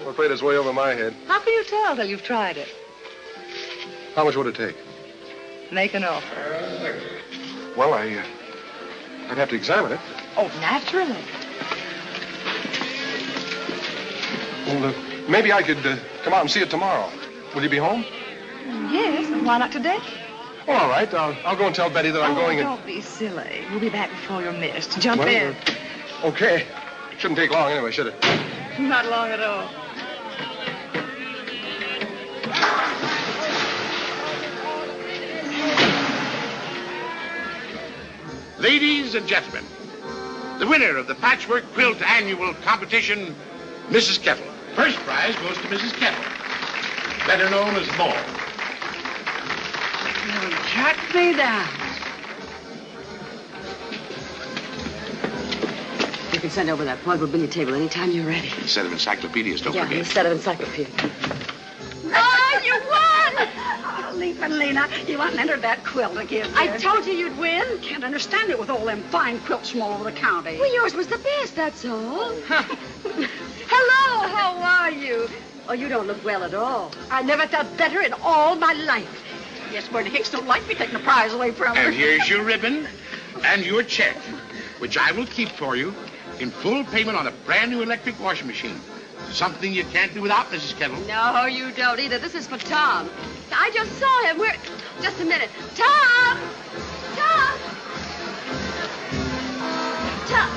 I'm afraid it's way over my head. How can you tell till you've tried it? How much would it take? Make an offer. Well, I'd have to examine it. Oh, naturally. Well, maybe I could come out and see it tomorrow. Will you be home? Yes, and why not today? Well, all right. I'll go and tell Betty that I'm going and... Don't be silly. We'll be back before you're missed. Jump in. Okay. Shouldn't take long anyway, should it? Not long at all. Ladies and gentlemen, the winner of the Patchwork Quilt Annual Competition, Mrs. Kettle. First prize goes to Mrs. Kettle, better known as Maud. Shut me down. You can send over that plug. We'll bring your table anytime you're ready. A set of encyclopedias, don't Yeah, forget. a set of encyclopedias. Oh, you won! Oh, Leapin' Lena, you went and entered that quilt again. I told you you'd win. Can't understand it with all them fine quilts from all over the county. Well, yours was the best, that's all. Hello, how are you? Oh, you don't look well at all. I never felt better in all my life. Yes, Bertie Hicks don't like me taking the prize away from her. And here's your ribbon and your check, which I will keep for you in full payment on a brand new electric washing machine. Something you can't do without, Mrs. Kettle. No, you don't either. This is for Tom. I just saw him. Just a minute. Tom! Tom! Tom!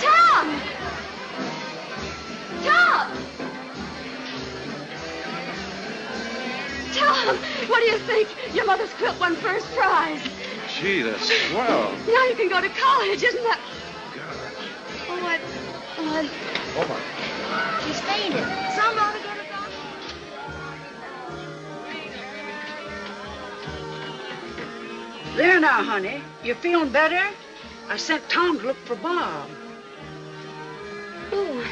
Tom! Tom! Tom, what do you think? Your mother's quilt won first prize. Gee, that's swell. Now you can go to college, isn't that? Oh, what? Oh, my. She's fainted. Somebody get her down. There now, honey. You feeling better? I sent Tom to look for Bob. Oh,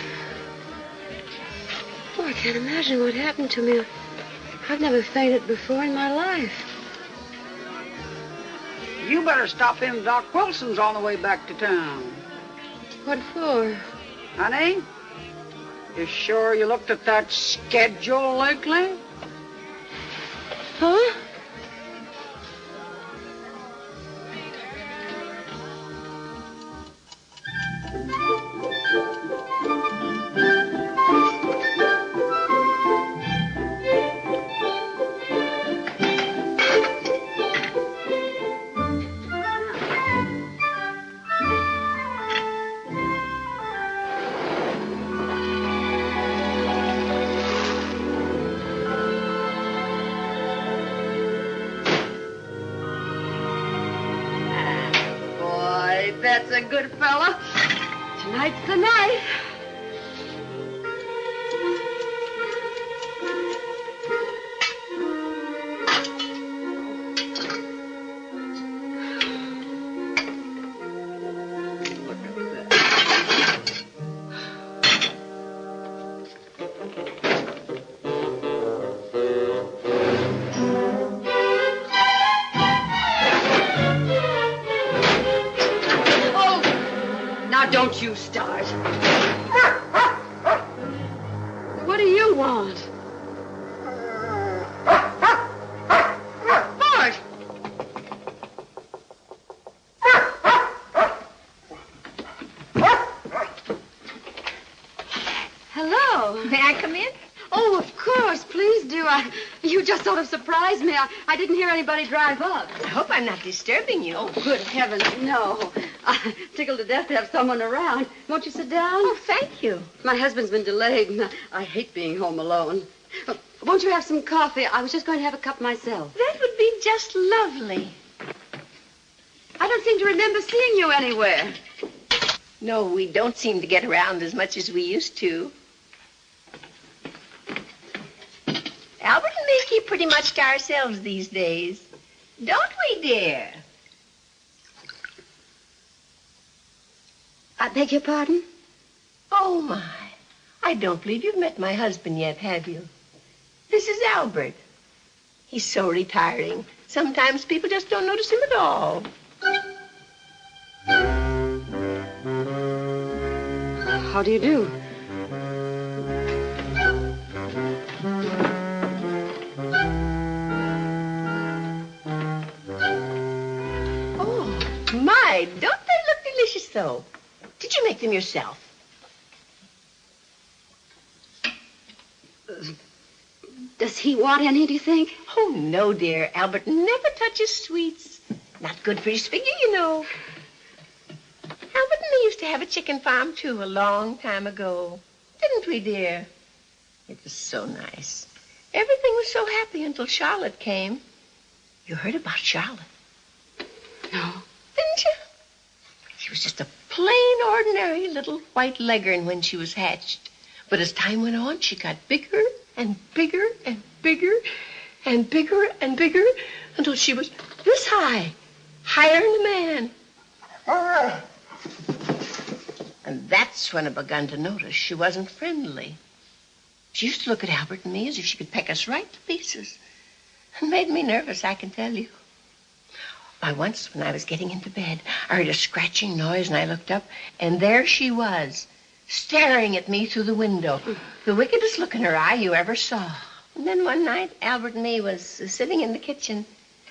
I can't imagine what happened to me. I've never fainted before in my life. You better stop in Doc Wilson's on the way back to town. What for? Honey, you sure you looked at that schedule lately? Huh? That's a good fella. Tonight's the night. Don't you start. What do you want? Bart! Hello. May I come in? Oh, of course. Please do. You just sort of surprised me. I didn't hear anybody drive up. I hope I'm not disturbing you. Oh, good heavens, no. I'm tickled to death to have someone around. Won't you sit down? Oh, thank you. My husband's been delayed, and I hate being home alone. Won't you have some coffee? I was just going to have a cup myself. That would be just lovely. I don't seem to remember seeing you anywhere. No, we don't seem to get around as much as we used to. Albert and me keep pretty much to ourselves these days. Don't we, dear? I beg your pardon? Oh, my. I don't believe you've met my husband yet, have you? This is Albert. He's so retiring. Sometimes people just don't notice him at all. How do you do? Oh, my, don't they look delicious, though? Did you make them yourself? Does he want any, do you think? Oh, no, dear. Albert never touches sweets. Not good for his figure, you know. Albert and me used to have a chicken farm, too, a long time ago. Didn't we, dear? It was so nice. Everything was so happy until Charlotte came. You heard about Charlotte? No. Didn't you? She was just a plain, ordinary little white leghorn when she was hatched. But as time went on, she got bigger and bigger and bigger and bigger and bigger until she was this high, higher than a man. And that's when I begun to notice she wasn't friendly. She used to look at Albert and me as if she could peck us right to pieces. It made me nervous, I can tell you. Why, once when I was getting into bed, I heard a scratching noise and I looked up, and there she was, staring at me through the window. The wickedest look in her eye you ever saw. And then one night, Albert and me was sitting in the kitchen,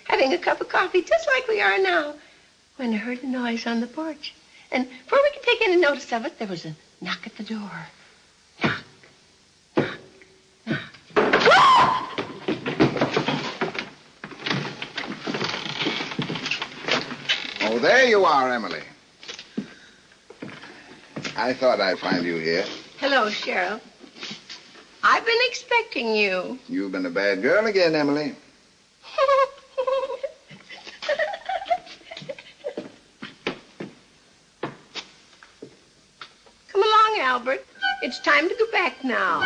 having a cup of coffee, just like we are now, when I heard a noise on the porch. And before we could take any notice of it, there was a knock at the door. Oh, there you are, Emily. I thought I'd find you here. Hello, Sheriff. I've been expecting you. You've been a bad girl again, Emily. Come along, Albert. It's time to go back now.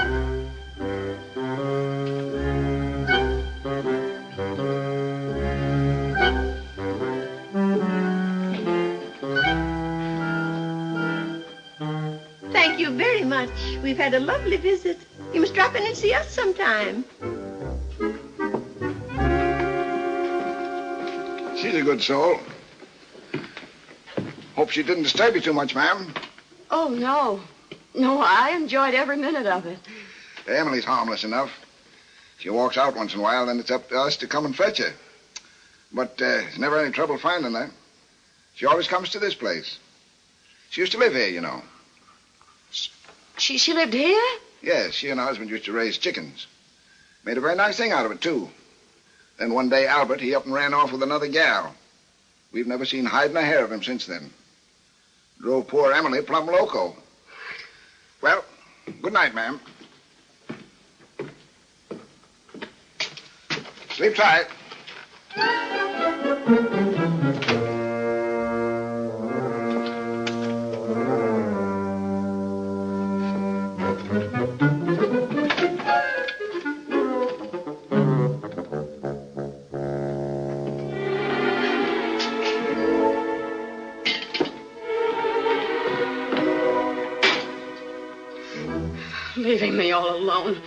Thank you very much. We've had a lovely visit. You must drop in and see us sometime. She's a good soul. Hope she didn't disturb you too much, ma'am. Oh, no. No, I enjoyed every minute of it. Emily's harmless enough. She walks out once in a while, then it's up to us to come and fetch her. But there's never any trouble finding her. She always comes to this place. She used to live here, you know. She lived here? Yes, she and her husband used to raise chickens. Made a very nice thing out of it, too. Then one day, Albert, he up and ran off with another gal. We've never seen hide nor hair of him since then. Drove poor Emily plumb loco. Well, good night, ma'am. Sleep tight. Leaving me all alone.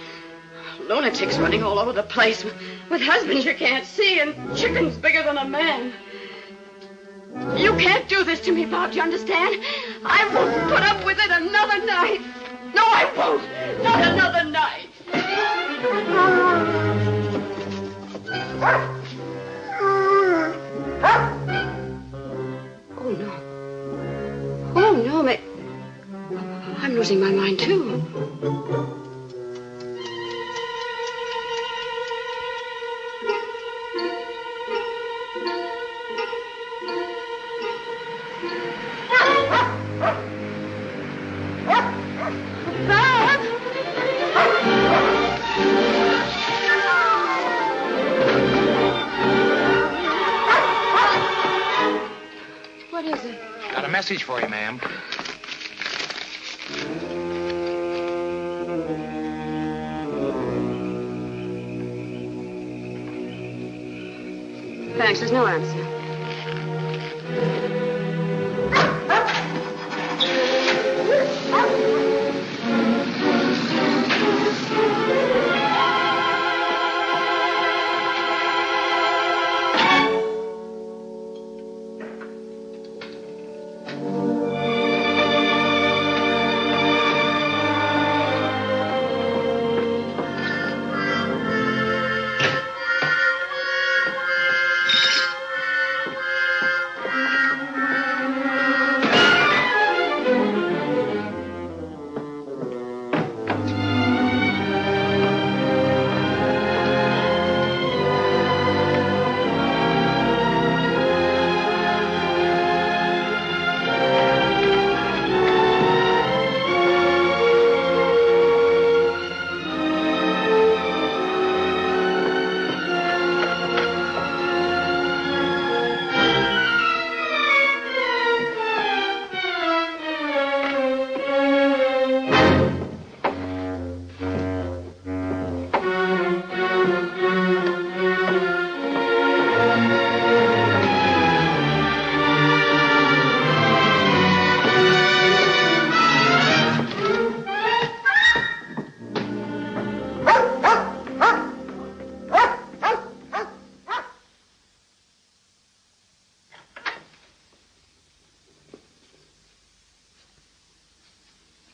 Lunatics running all over the place with husbands you can't see and chickens bigger than a man. You can't do this to me, Bob, do you understand? I won't put up with it another night. No, I won't. Not another night. Oh, no. Oh, no, I'm losing my mind, too. What is it? Got a message for you, ma'am. Thanks, there's no answer.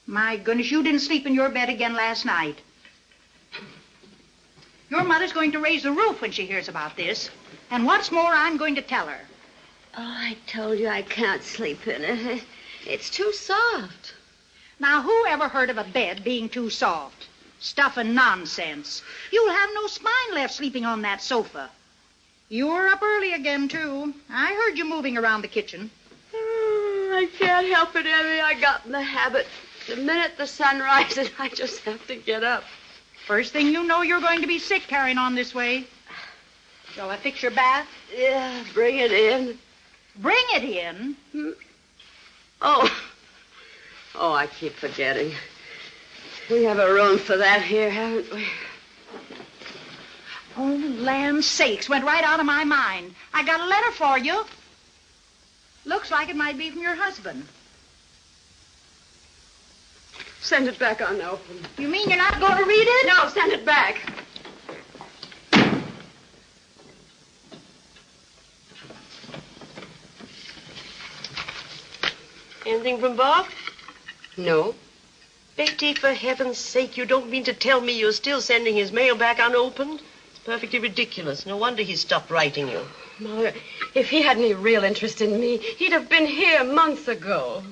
My goodness, you didn't sleep in your bed again last night. Mother's going to raise the roof when she hears about this. And what's more, I'm going to tell her. Oh, I told you I can't sleep in it. It's too soft. Now, who ever heard of a bed being too soft? Stuff and nonsense. You'll have no spine left sleeping on that sofa. You were up early again, too. I heard you moving around the kitchen. I can't help it, Emmy. I got in the habit. The minute the sun rises, I just have to get up. First thing you know, you're going to be sick carrying on this way. Shall I fix your bath? Yeah, bring it in. Bring it in? Oh, I keep forgetting. We have a room for that here, haven't we? Oh, land sakes, went right out of my mind. I got a letter for you. Looks like it might be from your husband. Send it back unopened. You mean you're not going to read it? No, send it back. Anything from Bob? No. Betty, for heaven's sake, you don't mean to tell me you're still sending his mail back unopened? It's perfectly ridiculous. No wonder he stopped writing you. Mother, if he had any real interest in me, he'd have been here months ago.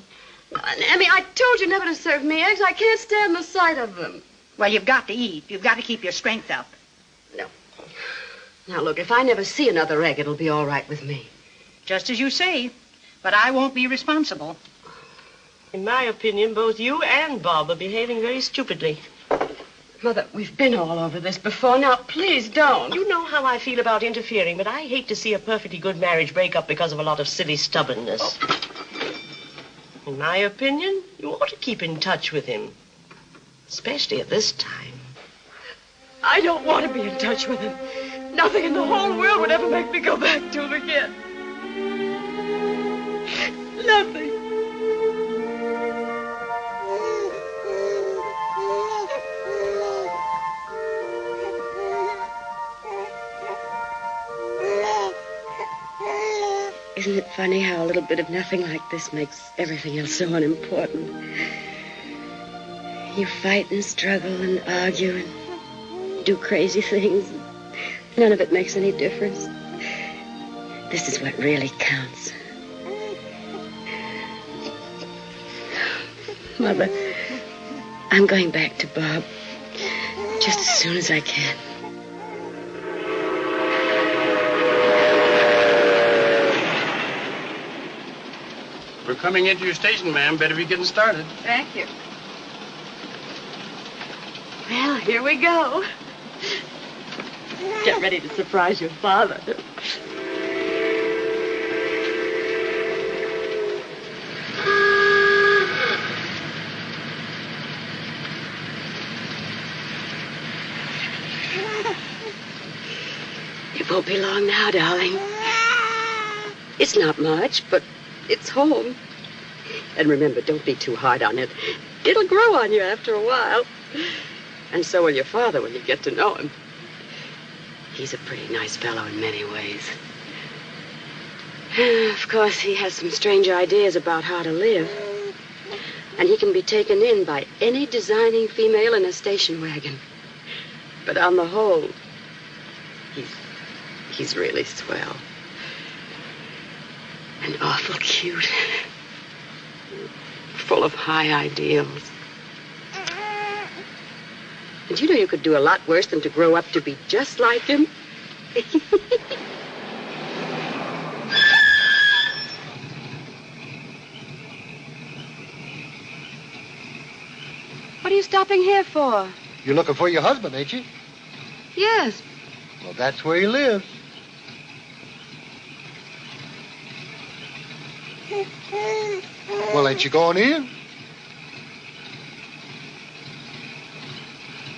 Emmy, I told you never to serve me eggs. I can't stand the sight of them. Well, you've got to eat. You've got to keep your strength up. No. Now, look, if I never see another egg, it'll be all right with me. Just as you say. But I won't be responsible. In my opinion, both you and Bob are behaving very stupidly. Mother, we've been all over this before. Now, please don't. You know how I feel about interfering, but I hate to see a perfectly good marriage break up because of a lot of silly stubbornness. Oh. In my opinion, you ought to keep in touch with him. Especially at this time. I don't want to be in touch with him. Nothing in the whole world would ever make me go back to him again. Nothing. Isn't it funny how a little bit of nothing like this makes everything else so unimportant? You fight and struggle and argue and do crazy things. None of it makes any difference. This is what really counts. Mother, I'm going back to Bob just as soon as I can. We're coming into your station, ma'am. Better be getting started. Thank you. Well, here we go. Get ready to surprise your father. It won't be long now, darling. It's not much, but it's home. And remember, don't be too hard on it. It'll grow on you after a while. And so will your father when you get to know him. He's a pretty nice fellow in many ways. Of course, he has some strange ideas about how to live. And he can be taken in by any designing female in a station wagon. But on the whole, he's really swell. And awful cute. Full of high ideals. And you know you could do a lot worse than to grow up to be just like him. What are you stopping here for? You're looking for your husband, ain't you? Yes. Well, that's where he lives. Well, ain't you going in?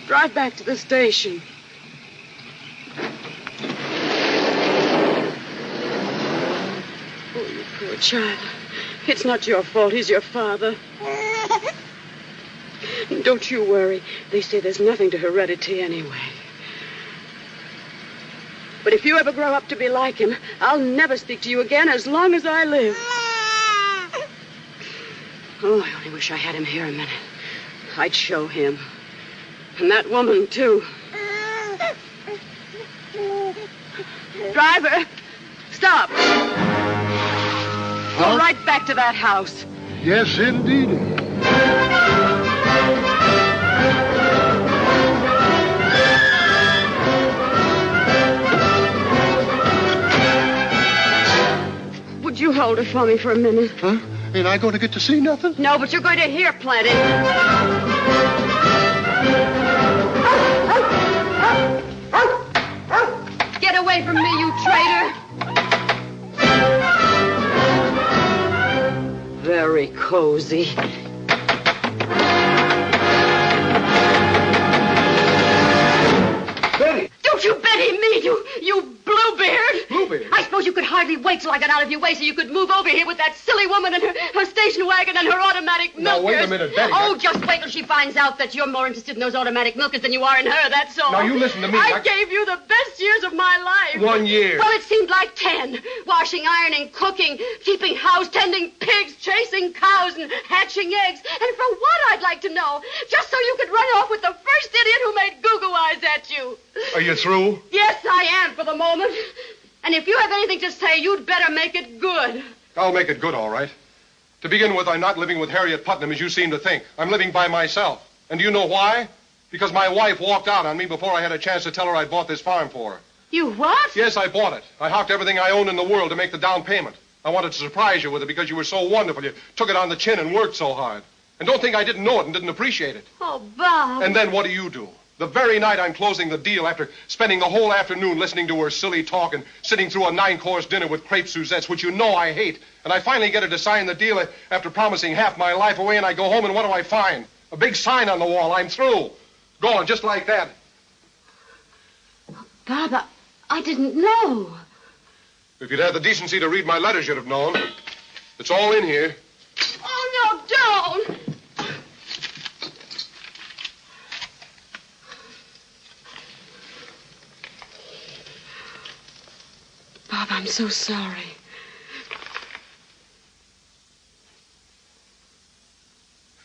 Drive back to the station. Oh, you poor child. It's not your fault. He's your father. Don't you worry. They say there's nothing to heredity anyway. But if you ever grow up to be like him, I'll never speak to you again as long as I live. Oh, I only wish I had him here a minute. I'd show him. And that woman, too. Driver, stop. Go right back to that house. Yes, indeed. Would you hold her for me for a minute? Huh? Ain't I going to get to see nothing? No, but you're going to hear plenty. Get away from me, you traitor. Very cozy. Betty! Don't you Betty me, you Bluebeard! Bluebeard? I suppose you could hardly wait till I got out of your way so you could move over here with that silly woman and her station wagon and her automatic milkers. Now, wait a minute, Betty. Oh, just wait till she finds out that you're more interested in those automatic milkers than you are in her, that's all. Now, you listen to me. I gave you the best years of my life. 1 year. Well, it seemed like 10. Washing, ironing, cooking, keeping house, tending pigs, chasing cows, and hatching eggs. And for what, I'd like to know? Just so you could run off with the first idiot who made goo-goo eyes at you. Are you through? Yes, I am for the moment. And if you have anything to say, you'd better make it good. I'll make it good, all right. To begin with, I'm not living with Harriet Putnam, as you seem to think. I'm living by myself. And do you know why? Because my wife walked out on me before I had a chance to tell her I'd bought this farm for her. You what? Yes, I bought it. I hocked everything I owned in the world to make the down payment. I wanted to surprise you with it because you were so wonderful. You took it on the chin and worked so hard. And don't think I didn't know it and didn't appreciate it. Oh, Bob. And then what do? The very night I'm closing the deal, after spending the whole afternoon listening to her silly talk and sitting through a 9-course dinner with crepe Suzettes, which you know I hate, and I finally get her to sign the deal after promising half my life away, and I go home, and what do I find? A big sign on the wall. I'm through. Gone, just like that. Bob, I didn't know. If you'd had the decency to read my letters, you'd have known. It's all in here. Oh, no, don't. Bob, I'm so sorry.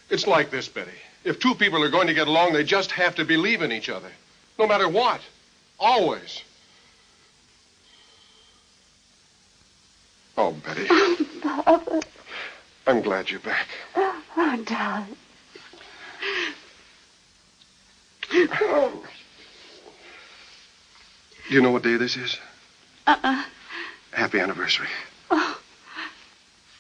It's like this, Betty. If two people are going to get along, they just have to believe in each other. No matter what. Always. Oh, Betty. Bob. I'm glad you're back. Oh, darling. Do you know what day this is? Uh-uh. Happy anniversary. Oh.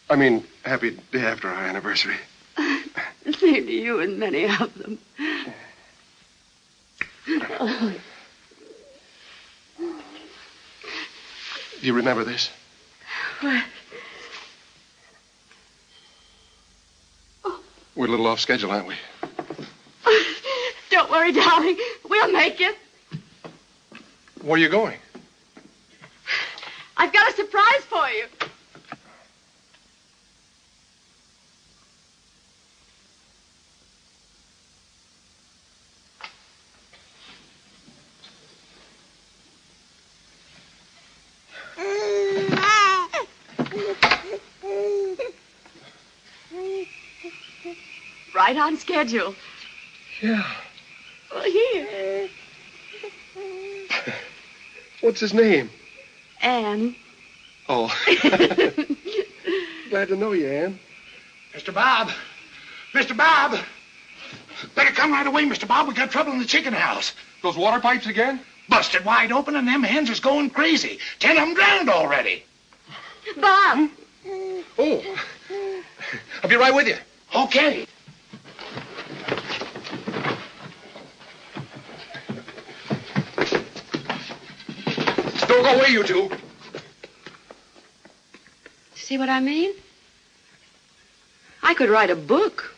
I mean, happy day after our anniversary. Same to you and many of them. Oh. Do you remember this? What? We're a little off schedule, aren't we? Don't worry, darling. We'll make it. Where are you going? I've got a surprise for you. Right on schedule. Yeah. Well, here. What's his name? Anne. Oh. Glad to know you, Anne. Mr. Bob. Mr. Bob. Better come right away, Mr. Bob. We got trouble in the chicken house. Those water pipes again? Busted wide open and them hens is going crazy. 10 of them drowned already. Bob. Oh. I'll be right with you. Okay. Don't go away, you two. See what I mean? I could write a book.